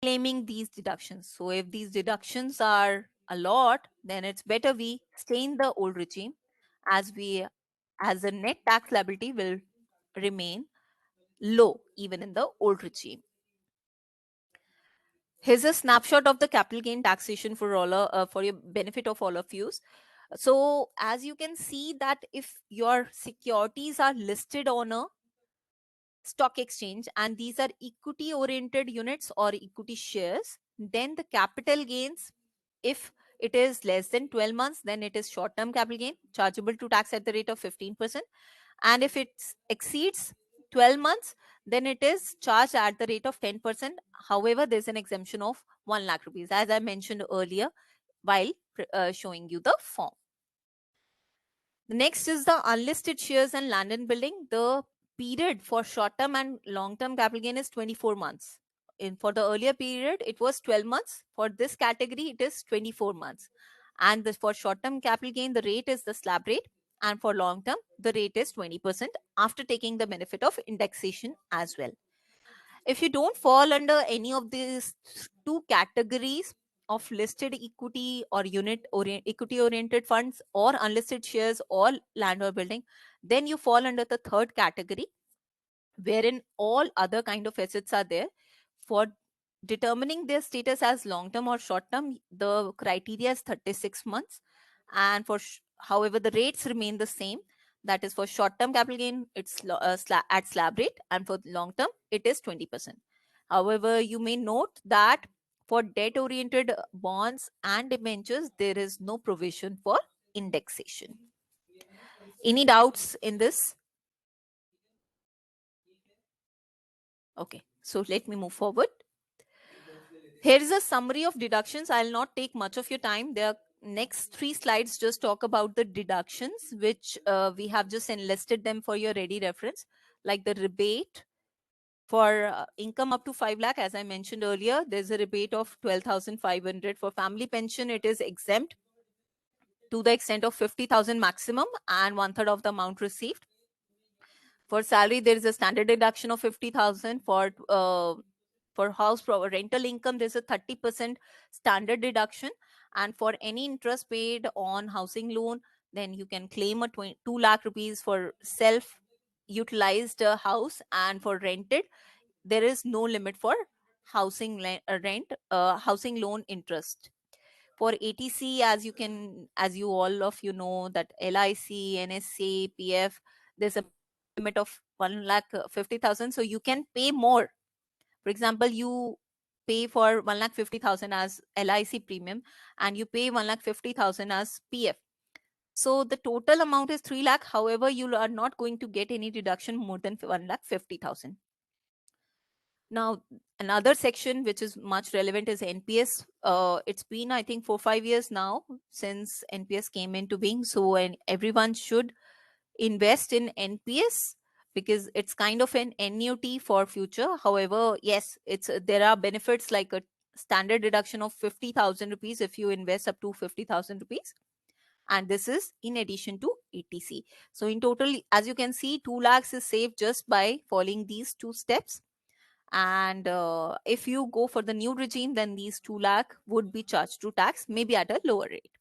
S2: claiming these deductions. So if these deductions are a lot, then it's better we stay in the old regime, as the net tax liability will remain low even in the old regime. Here's a snapshot of the capital gain taxation for for your benefit of all of you. So as you can see that if your securities are listed on a stock exchange and these are equity oriented units or equity shares, then the capital gains, if it is less than 12 months, then it is short term capital gain chargeable to tax at the rate of 15%. And if it exceeds 12 months, then it is charged at the rate of 10%. However, there's an exemption of 1 lakh rupees, as I mentioned earlier while showing you the form. The next is the unlisted shares and land and building. The period for short term and long term capital gain is 24 months. For the earlier period, it was 12 months. For this category, it is 24 months. And for short term capital gain, the rate is the slab rate. And for long term, the rate is 20% after taking the benefit of indexation as well. If you don't fall under any of these two categories of listed equity or equity oriented funds or unlisted shares or land or building, then you fall under the third category, wherein all other kind of assets are there. For determining their status as long term or short term, the criteria is 36 months. And however, the rates remain the same. That is, for short term capital gain, it's at slab rate, and for long term, it is 20%. However, you may note that for debt oriented bonds and debentures, there is no provision for indexation. Any doubts in this? Okay, so let me move forward. Here is a summary of deductions. I'll not take much of your time. The next 3 slides just talk about the deductions, which we have just enlisted them for your ready reference, like the rebate for income up to 5 lakh. As I mentioned earlier, there's a rebate of 12,500. For family pension, it is exempt to the extent of 50,000 maximum and 1/3 of the amount received. For salary, there is a standard deduction of 50,000. For house rental income, there's a 30% standard deduction. And for any interest paid on housing loan, then you can claim a 2 lakh rupees for self utilized house. And for rented, there is no limit for housing loan interest. For ATC, as you all of you know, that LIC, NSC, PF, there's a limit of 1,50,000. So you can pay more. For example, you pay for 1,50,000 as LIC premium, and you pay 1,50,000 as PF. So the total amount is 3 lakh. However, you are not going to get any deduction more than 1,50,000. Now, another section which is much relevant is NPS. It's been, I think, 4-5 years now since NPS came into being. So, and everyone should invest in NPS because it's kind of an annuity for future. However, yes, there are benefits like a standard deduction of 50,000 rupees if you invest up to 50,000 rupees. And this is in addition to ATC. So in total, as you can see, 2 lakhs is saved just by following these 2 steps. And if you go for the new regime, then these 2 lakh would be charged to tax, maybe at a lower rate.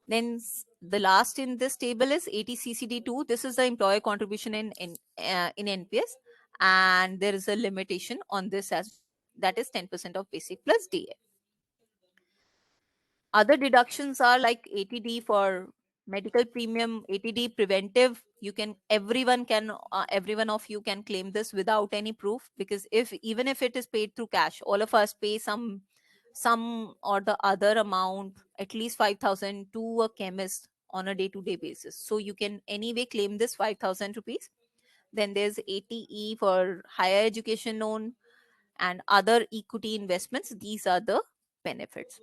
S2: Then the last in this table is ATCCD2. This is the employer contribution in NPS, and there is a limitation on this as that is 10% of basic plus DA. Other deductions are like ATD for medical premium, ATD preventive. Everyone of you can claim this without any proof, because even if it is paid through cash, all of us pay some or the other amount, at least 5,000 to a chemist on a day-to-day basis. So you can anyway claim this 5,000 rupees. Then there's ATE for higher education loan and other equity investments. These are the benefits.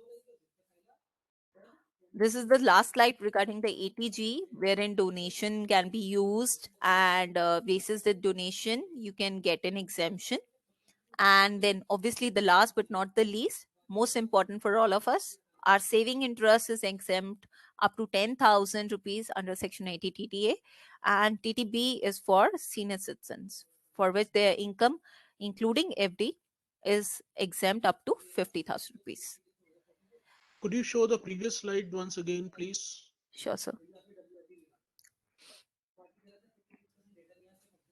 S2: This is the last slide regarding the ATG, wherein donation can be used, and basis the donation, you can get an exemption. And then obviously the last but not the least, most important for all of us, our saving interest is exempt up to 10,000 rupees under Section 80 TTA, and TTB is for senior citizens, for which their income, including FD, is exempt up to 50,000 rupees.
S5: Could you show the previous slide once again, please?
S2: Sure, sir.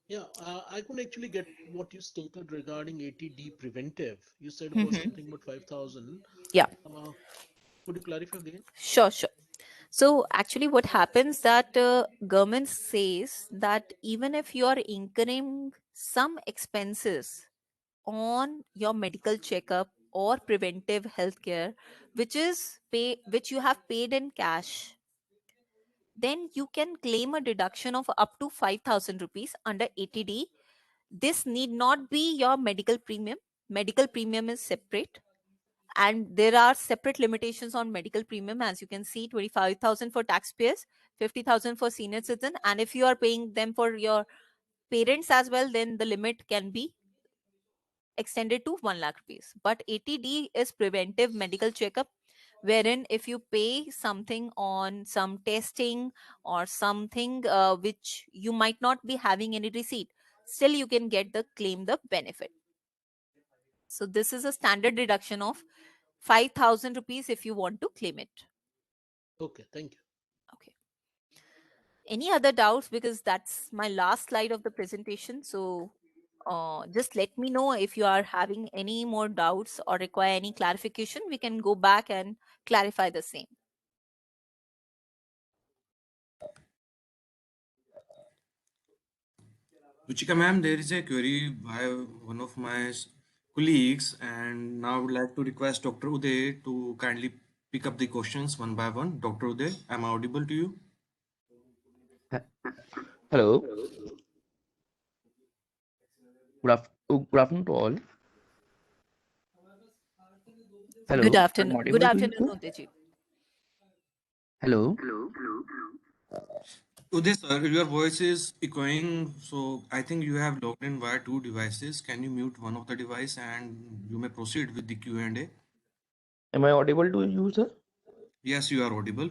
S5: Yeah, I couldn't actually get what you stated regarding ATD preventive. You said it was something about 5,000.
S2: Yeah.
S5: Could you clarify again?
S2: Sure. So actually what happens that government says that even if you are incurring some expenses on your medical checkup or preventive healthcare, which you have paid in cash, then you can claim a deduction of up to 5,000 rupees under ATD. This need not be your medical premium. Medical premium is separate, and there are separate limitations on medical premium. As you can see, 25,000 for taxpayers, 50,000 for senior citizen, and if you are paying them for your parents as well, then the limit can be extended to 1 lakh rupees. But ATD is preventive medical checkup, wherein if you pay something on some testing or something which you might not be having any receipt, still you can get the benefit. So this is a standard deduction of 5,000 rupees if you want to claim it.
S5: Okay, thank you.
S2: Okay. Any other doubts? Because that's my last slide of the presentation. So Just let me know if you are having any more doubts or require any clarification. We can go back and clarify the same.
S3: Ruchika ma'am, there is a query by one of my colleagues, and now I would like to request Dr. Uday to kindly pick up the questions one by one. Dr. Uday, am I audible to you?
S8: He- Hello, good afternoon to all. Hello,
S2: Good
S8: I'm
S2: afternoon. Good
S8: audible to you,
S2: afternoon,
S8: sir?
S2: Udeji.
S8: Hello.
S3: Uday sir, your voice is echoing, so I think you have logged in via two devices. Can you mute one of the device and you may proceed with the Q&A?
S8: Am I audible to you, sir?
S3: Yes, you are audible.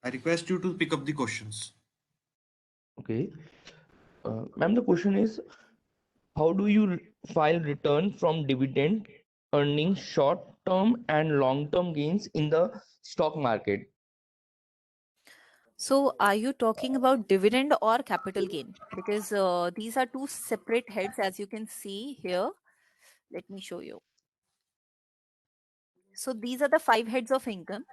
S3: I request you to pick up the questions.
S8: Okay. Ma'am, the question is, how do you file return from dividend earning short-term and long-term gains in the stock market?
S2: So, are you talking about dividend or capital gain? Because these are two separate heads, as you can see here. Let me show you. So, these are the 5 heads of income.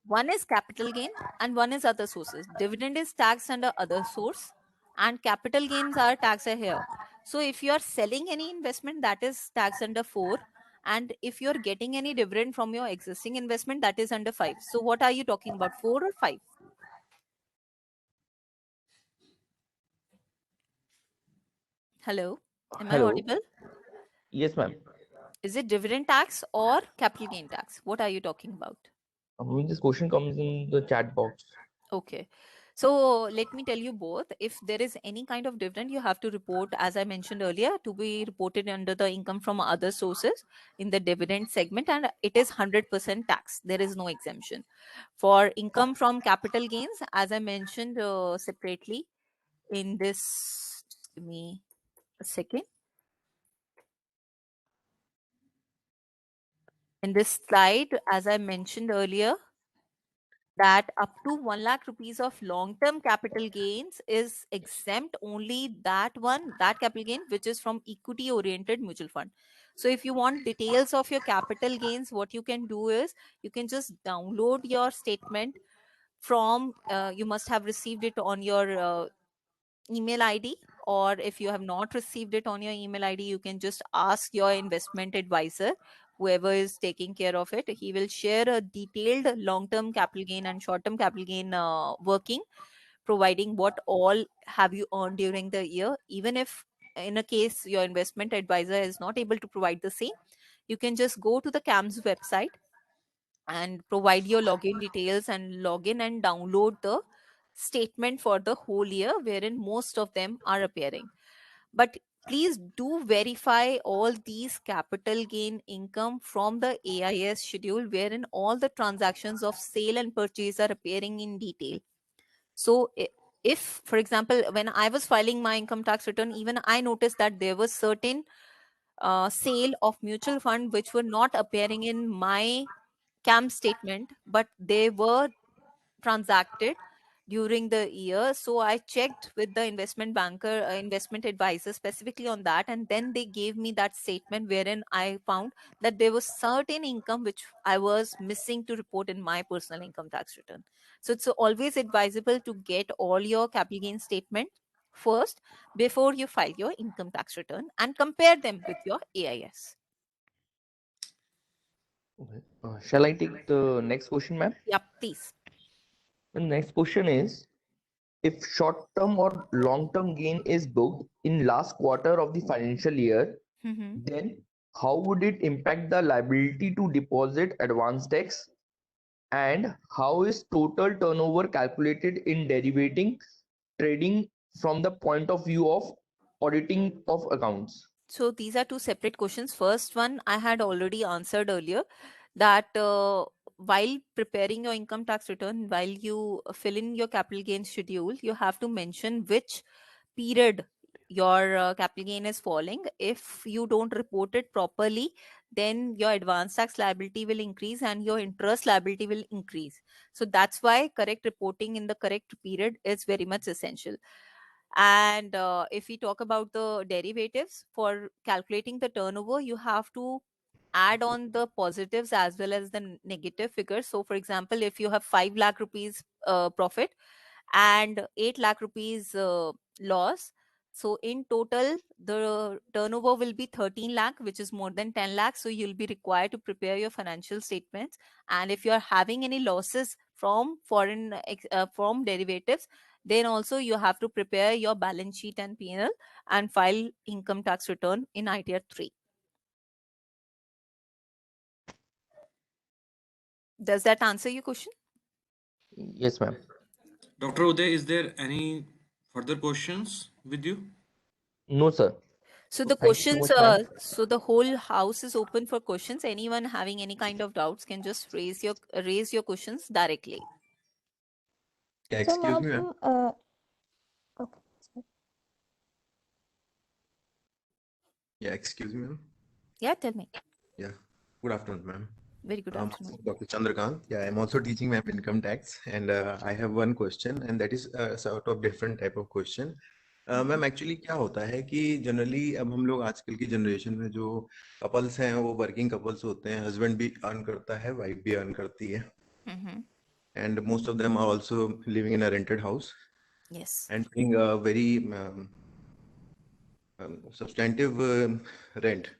S2: One is capital gain and one is other sources. Dividend is taxed under other source and capital gains are taxed here. So if you are selling any investment, that is taxed under 4, and if you're getting any dividend from your existing investment, that is under 5. So what are you talking about, 4 or 5? Hello, am I
S8: Hello.
S2: audible?
S8: Yes, ma'am.
S2: Is it dividend tax or capital gain tax? What are you talking about?
S8: This question comes in the chat box.
S2: Okay. So let me tell you both. If there is any kind of dividend, you have to report, as I mentioned earlier, to be reported under the income from other sources in the dividend segment, and it is 100% tax. There is no exemption. For income from capital gains, as I mentioned separately in this, just give me a second. In this slide, as I mentioned earlier, that up to 1 lakh rupees of long term capital gains is exempt, only that capital gain which is from equity oriented mutual fund. So if you want details of your capital gains, what you can do is you can just download your statement from you must have received it on your email ID, or if you have not received it on your email ID, you can just ask your investment advisor, whoever is taking care of it. He will share a detailed long term capital gain and short term capital gain working, providing what all have you earned during the year. Even if in a case your investment advisor is not able to provide the same, you can just go to the CAMS website and provide your login details and log in and download the statement for the whole year, wherein most of them are appearing. But please do verify all these capital gain income from the AIS schedule, wherein all the transactions of sale and purchase are appearing in detail. So if, for example, when I was filing my income tax return, even I noticed that there was certain sale of mutual fund which were not appearing in my CAM statement, but they were transacted during the year. So I checked with the investment banker, investment advisor specifically on that, and then they gave me that statement wherein I found that there was certain income which I was missing to report in my personal income tax return. So it's always advisable to get all your capital gain statement first before you file your income tax return and compare them with your AIS.
S8: Okay. Shall I take the next question, ma'am?
S2: Yep, please.
S8: The next question is, if short-term or long-term gain is booked in last quarter of the financial year,
S2: Mhm.
S8: then how would it impact the liability to deposit advance tax? And how is total turnover calculated in derivating trading from the point of view of auditing of accounts?
S2: So these are two separate questions. First one I had already answered earlier, that while preparing your income tax return, while you fill in your capital gain schedule, you have to mention which period your capital gain is falling. If you don't report it properly, then your advance tax liability will increase and your interest liability will increase. So that's why correct reporting in the correct period is very much essential. And if we talk about the derivatives, for calculating the turnover, you have to add on the positives as well as the negative figures. So for example, if you have 5 lakh rupees profit and 8 lakh rupees loss, so in total the turnover will be 13 lakh, which is more than 10 lakh. So you'll be required to prepare your financial statements. And if you are having any losses from from derivatives, then also you have to prepare your balance sheet and P&L and file income tax return in ITR 3. Does that answer your question?
S8: Yes, ma'am.
S3: Dr. Uday, is there any further questions with you?
S8: No, sir.
S2: So
S8: So
S2: the
S8: thank you so
S2: questions,
S8: much, ma'am.
S2: so the whole house is open for questions. Anyone having any kind of doubts can just raise your questions directly.
S9: Yeah,
S6: So,
S9: excuse
S6: ma'am,
S9: me, ma'am.
S6: okay. Sorry.
S9: Yeah, excuse me, ma'am.
S2: Yeah, tell me.
S9: Yeah. Good afternoon, ma'am.
S2: Very good
S9: Myself,
S2: afternoon.
S9: Dr. Chandrakant. Yeah, I'm also teaching ma'am income tax, and I have one question, and that is sort of different type of question. Ma'am actually क्या होता है कि generally अब हम लोग आजकल की generation में जो कपल्स हैं वो वर्किंग कपल्स होते हैं, हस्बैंड भी अर्न करता है, वाइफ भी अर्न करती है,
S2: Mm-hmm.
S9: and most of them are also living in a rented house
S2: Yes.
S9: and paying a very substantive rent.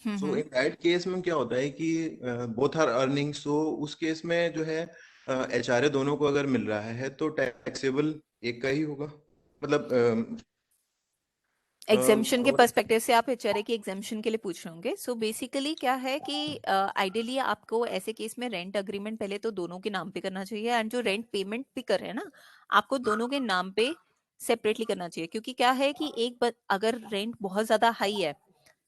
S9: So in that case में क्या होता है कि बोथ आर अर्निंग, सो उस केस में जो है एचआरए दोनों को अगर मिल रहा है तो टैक्सेबल एक का ही होगा, मतलब
S2: एग्जेम्पशन के
S9: और
S2: पर्सपेक्टिव से आप एचआरए की एग्जेम्पशन के लिए पूछ रहे होंगे. सो बेसिकली क्या है कि आइडियली आपको ऐसे केस में रेंट अग्रीमेंट पहले तो दोनों के नाम पे करना चाहिए. एंड जो रेंट पेमेंट भी कर रहे हैं ना, आपको दोनों के नाम पे सेपरेटली करना चाहिए. क्योंकि क्या है कि अगर रेंट बहुत ज्यादा हाई है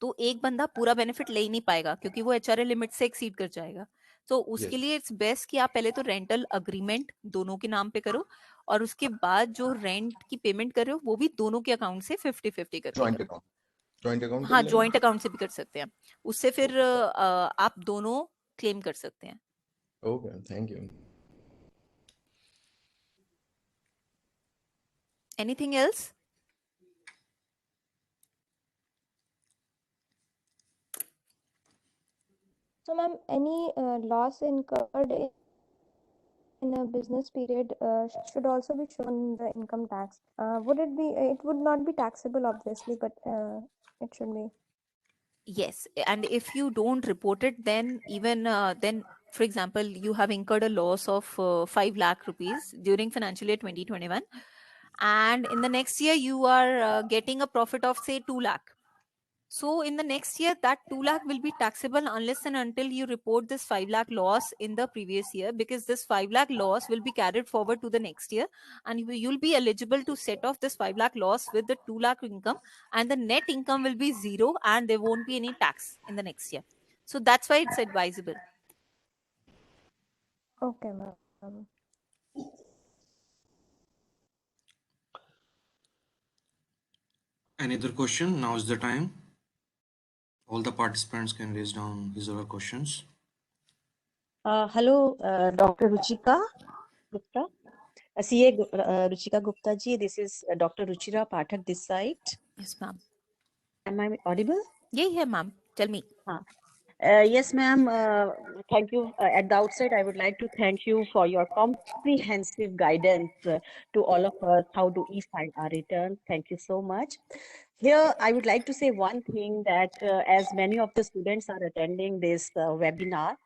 S2: तो एक बंदा पूरा बेनिफिट ले ही नहीं पाएगा, क्योंकि वो एचआरए लिमिट से एक्सीड कर जाएगा. तो उसके
S9: यस
S2: लिए इट्स बेस्ट कि आप पहले तो रेंटल अग्रीमेंट दोनों के नाम पे करो, और उसके बाद जो रेंट की पेमेंट कर रहे हो वो भी दोनों के अकाउंट से 50-50 करके
S9: जॉइंट
S2: करो.
S9: अकाउंट, जॉइंट अकाउंट कर
S2: हाँ,
S9: लेना.
S2: जॉइंट अकाउंट से भी कर सकते हैं. उससे फिर आप दोनों क्लेम कर सकते हैं.
S9: Okay, thank you.
S2: Anything else?
S6: So, ma'am, any loss incurred in a business period should also be shown in the income tax. Would it be? It would not be taxable, obviously, but it should be.
S2: Yes, and if you don't report it, then even then, for example, you have incurred a loss of 5 lakh rupees during financial year 2021, and in the next year you are getting a profit of say 2 lakh. So in the next year, that 2 lakh will be taxable unless and until you report this 5 lakh loss in the previous year, because this 5 lakh loss will be carried forward to the next year, and you'll be eligible to set off this 5 lakh loss with the 2 lakh income, and the net income will be zero, and there won't be any tax in the next year. So that's why it's advisable.
S6: Okay, ma'am.
S3: Any other question? Now is the time. All the participants can raise down his or her questions.
S1: Hello, Dr. Ruchika Gupta. CA Ruchika Gupta ji, this is Dr. Ruchira Pathak this side.
S2: Yes, ma'am.
S1: Am I audible?
S2: Yeah, ma'am. Tell me.
S1: Yes, ma'am. Thank you. At the outset, I would like to thank you for your comprehensive guidance to all of us how to e-file our return. Thank you so much. Here, I would like to say one thing that as many of the students are attending this webinar,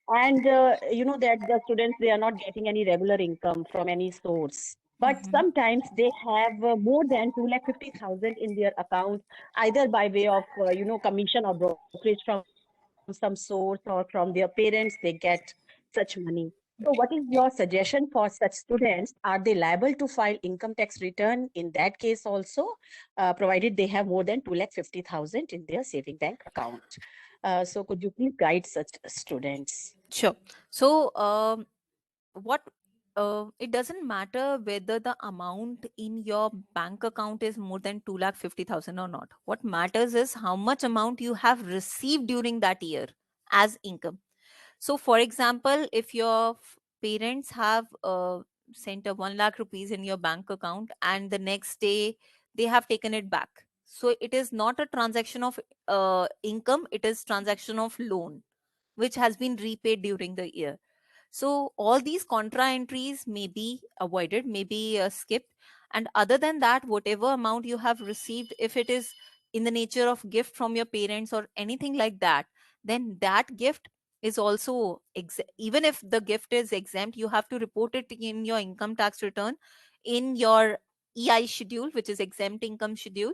S1: and you know that the students, they are not getting any regular income from any source. But sometimes they have more than 2,50,000 in their account, either by way of commission or brokerage from some source or from their parents, they get such money. So what is your suggestion for such students? Are they liable to file income tax return in that case also, provided they have more than 2,50,000 in their saving bank account? So could you please guide such students?
S2: Sure. So, what it doesn't matter whether the amount in your bank account is more than 2,50,000 or not. What matters is how much amount you have received during that year as income. So, for example, if your parents have sent a 1 lakh rupees in your bank account and the next day they have taken it back. So it is not a transaction of income, it is transaction of loan which has been repaid during the year. So all these contra entries may be avoided, may be skipped. And other than that, whatever amount you have received, if it is in the nature of gift from your parents or anything like that, then that gift is also even if the gift is exempt, you have to report it in your income tax return in your EI schedule, which is exempt income schedule.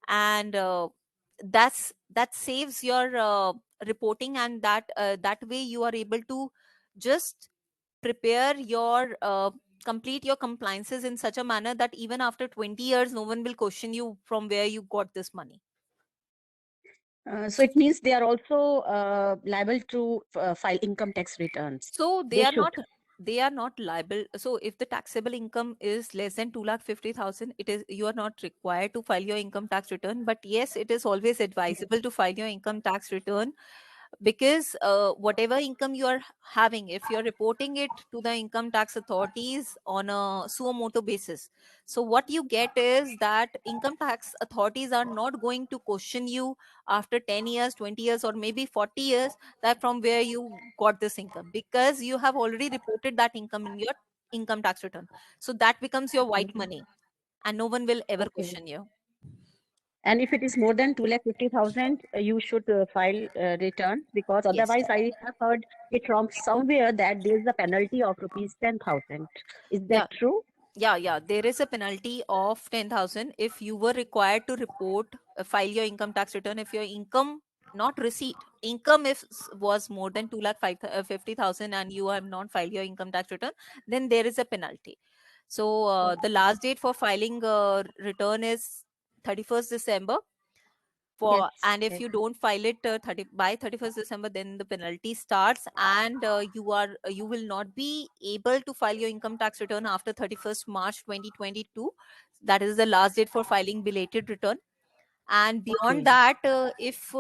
S2: And that saves your reporting, and that way you are able to just prepare your complete your compliances in such a manner that even after 20 years no one will question you from where you got this money.
S1: So it means they are also liable to file income tax returns.
S2: So
S1: They should.
S2: they are not liable. So if the taxable income is less than 2,50,000, it is, you are not required to file your income tax return. But yes, it is always advisable to file your income tax return, because whatever income you are having, if you're reporting it to the income tax authorities on a suo motu basis, so what you get is that income tax authorities are not going to question you after 10 years, 20 years, or maybe 40 years, that from where you got this income, because you have already reported that income in your income tax return. So that becomes your white money and no one will ever
S1: Okay.
S2: question you.
S1: And if it is more than 2,50,000, you should file return, because
S2: Yes.
S1: otherwise I have heard it from somewhere that there is a penalty of rupees 10,000. Is
S2: Yeah.
S1: that true?
S2: Yeah, there is a penalty of 10,000 if you were required to report, file your income tax return if your income, not receipt, income if was more than 2,50,000 and you have not filed your income tax return, then there is a penalty. So the last date for filing return is 31st December. For,
S1: Yes.
S2: and if
S1: Yes.
S2: you don't file it 31st December, then the penalty starts, and you will not be able to file your income tax return after 31st March 2022. That is the last date for filing belated return. And beyond
S1: Okay.
S2: that, if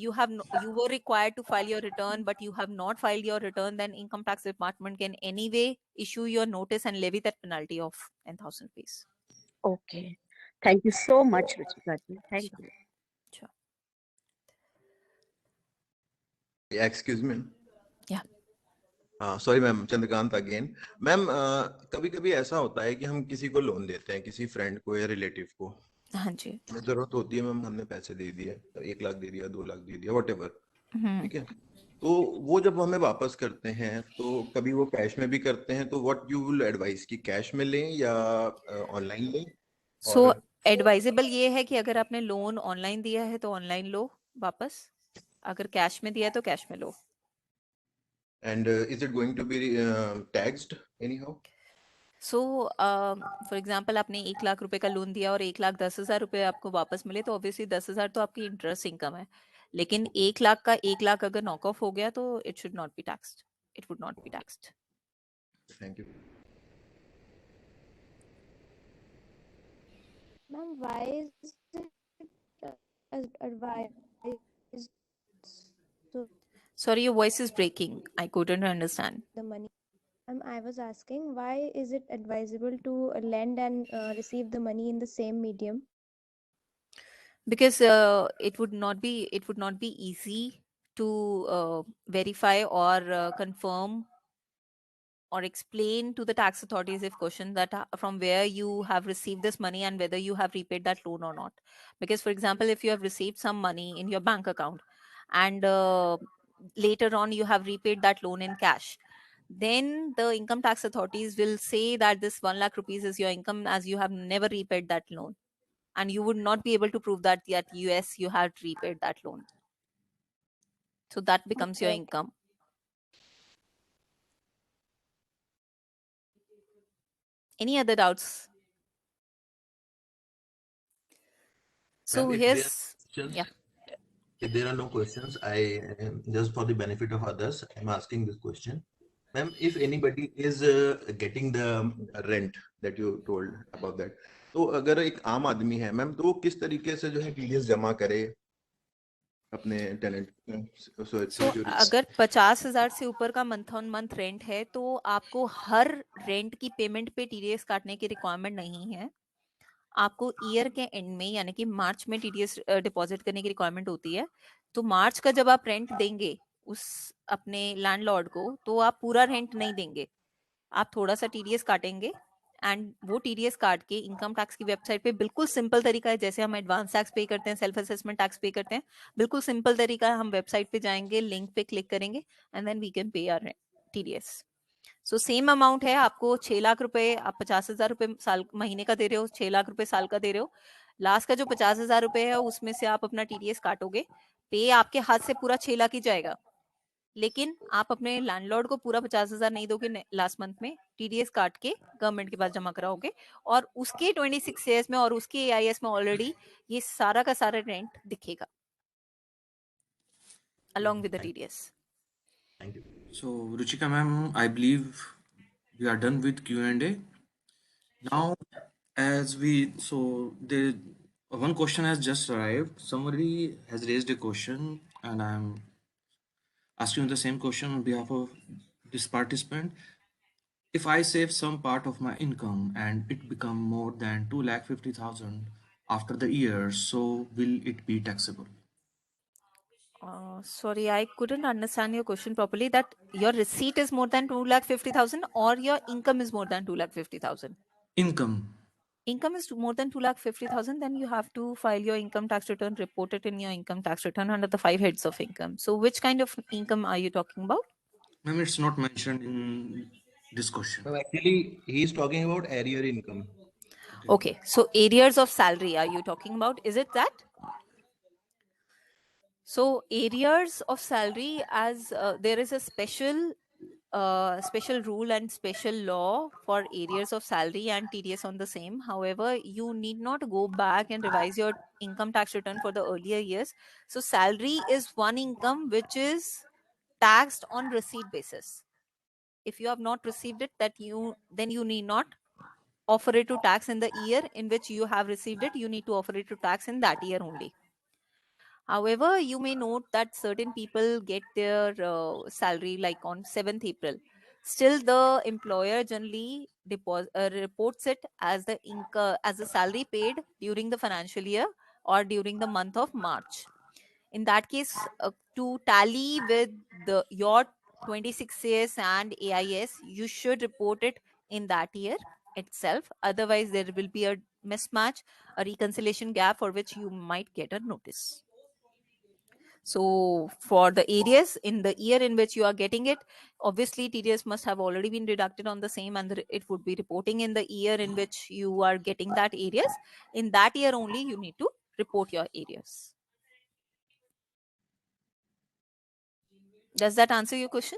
S2: you have you were required to file your return but you have not filed your return, then income tax department can anyway issue your notice and levy that penalty of 10,000 rupees.
S1: Okay. Thank you so much, Ruchika ji. Thank
S2: Sure.
S1: you.
S2: Sure.
S9: Excuse me.
S2: Yeah.
S9: हाँ sorry ma'am, Chandrakant again. Ma'am कभी कभी ऐसा होता है कि हम किसी को लोन देते हैं, किसी फ्रेंड को या रिलेटिव को,
S2: हाँ जी।
S9: हमें जरूरत होती है, मैम हमने पैसे दे दिए, 1 लाख दे दिया, 2 लाख दे दिया, वट ठीक है। तो वो जब हमें वापस करते हैं तो कभी वो कैश में भी करते हैं, तो व्हाट यू विल एडवाइस कि कैश में लें या ऑनलाइन लें?
S2: सो
S9: और
S2: एडवाइजेबल ये है कि अगर आपने लोन ऑनलाइन दिया है तो ऑनलाइन लो वापस, अगर कैश में दिया है तो कैश में लो।
S9: And is it going to be taxed anyhow?
S2: So for example आपने 1 लाख रुपए का लोन दिया और 1,10,000 रुपए आपको वापस मिले, तो ऑब्वियसली 10,000 तो आपकी इंटरेस्ट इनकम है, लेकिन 1 लाख का 1 लाख अगर नॉक ऑफ हो गया तो it should not be taxed, it would not be taxed.
S9: Thank you.
S6: Ma'am, why is it advised to
S2: sorry, your voice is breaking, I couldn't understand.
S6: the money? I was asking, why is it advisable to lend and receive the money in the same medium?
S2: Because it would not be easy to verify or confirm or explain to the tax authorities if questioned that from where you have received this money and whether you have repaid that loan or not. Because for example, if you have received some money in your bank account and later on you have repaid that loan in cash, then the income tax authorities will say that this 1 lakh rupees is your income as you have never repaid that loan, and you would not be able to prove that yes, you had repaid that loan. So that becomes your
S6: Okay, okay.
S2: income. Any other doubts?
S9: Ma'am,
S2: So
S9: if there are
S2: here's,
S9: questions,
S2: yeah.
S9: if there are no questions, I just for the benefit of others, I'm asking this question. Ma'am, if anybody is getting the rent that you told about that, तो अगर एक आम आदमी है ma'am, तो वो किस तरीके से जो है टीडीएस जमा करे? अपने टैलेंट
S2: सो
S9: सिक्योरिटी?
S2: अगर 50,000 से ऊपर का मंथ ऑन मंथ रेंट है तो आपको हर रेंट की पेमेंट पे टीडीएस काटने की रिक्वायरमेंट नहीं है। आपको ईयर के एंड में यानी कि मार्च में टीडीएस डिपॉजिट करने की रिक्वायरमेंट होती है। तो मार्च का जब आप रेंट देंगे उस अपने लैंडलॉर्ड को तो आप पूरा रेंट नहीं देंगे, आप थोड़ा सा टीडीएस काटेंगे। एंड वो टीडीएस काट के इनकम टैक्स की वेबसाइट पे बिल्कुल सिंपल तरीका है, जैसे हम एडवांस टैक्स पे करते हैं, सेल्फ असेसमेंट टैक्स पे करते हैं, बिल्कुल सिंपल तरीका है। हम वेबसाइट पे जाएंगे, लिंक पे क्लिक करेंगे and then we can pay our TDS. So same amount है, आपको 6 लाख रुपए, आप 50,000 रुपए साल महीने का दे रहे हो, 6 लाख रुपए साल का दे रहे हो। लास्ट का जो 50,000 रुपए है उसमें से आप अपना टीडीएस काटोगे, पे आपके हाथ से पूरा 6 लाख ही जाएगा। लेकिन आप अपने लैंडलॉर्ड को पूरा 50,000 नहीं दोगे, लास्ट मंथ में टीडीएस काट के गवर्नमेंट के पास जमा कराओगे और उसके 26 ईयर्स में और उसके एआईएस में ऑलरेडी ये सारा का सारा रेंट दिखेगा along with the TDS.
S9: Thank you.
S3: So, Ruchika ma'am, I believe we are done with Q&A. Now, as we so there one question has just arrived. Somebody has raised a question, and I'm asking the same question on behalf of this participant. If I save some part of my income and it become more than 2,50,000 after the year, so will it be taxable?
S2: Sorry, I couldn't understand your question properly. That your receipt is more than 2,50,000 or your income is more than 2,50,000?
S3: Income.
S2: Income is more than 2,50,000, then you have to file your income tax return, report it in your income tax return under the 5 heads of income. So which kind of income are you talking about?
S3: Ma'am, it's not mentioned in this question.
S9: No, actually, he is talking about area income.
S2: Okay, so arrears of salary are you talking about? Is it that? So arrears of salary, as there is a special rule and special law for arrears of salary and TDS on the same. However, you need not go back and revise your income tax return for the earlier years. So salary is one income which is taxed on receipt basis. If you have not received it, then you need not offer it to tax in the year in which you have received it. You need to offer it to tax in that year only. However, you may note that certain people get their salary like on 7th April. Still, the employer generally reports it as the income as the salary paid during the financial year or during the month of March. In that case, to tally with your 26 years and AIS, you should report it in that year itself. Otherwise, there will be a mismatch, a reconciliation gap for which you might get a notice. So for the areas in the year in which you are getting it, obviously TDS must have already been deducted on the same, and it would be reporting in the year in which you are getting that areas. In that year only, you need to report your areas. Does that answer your question?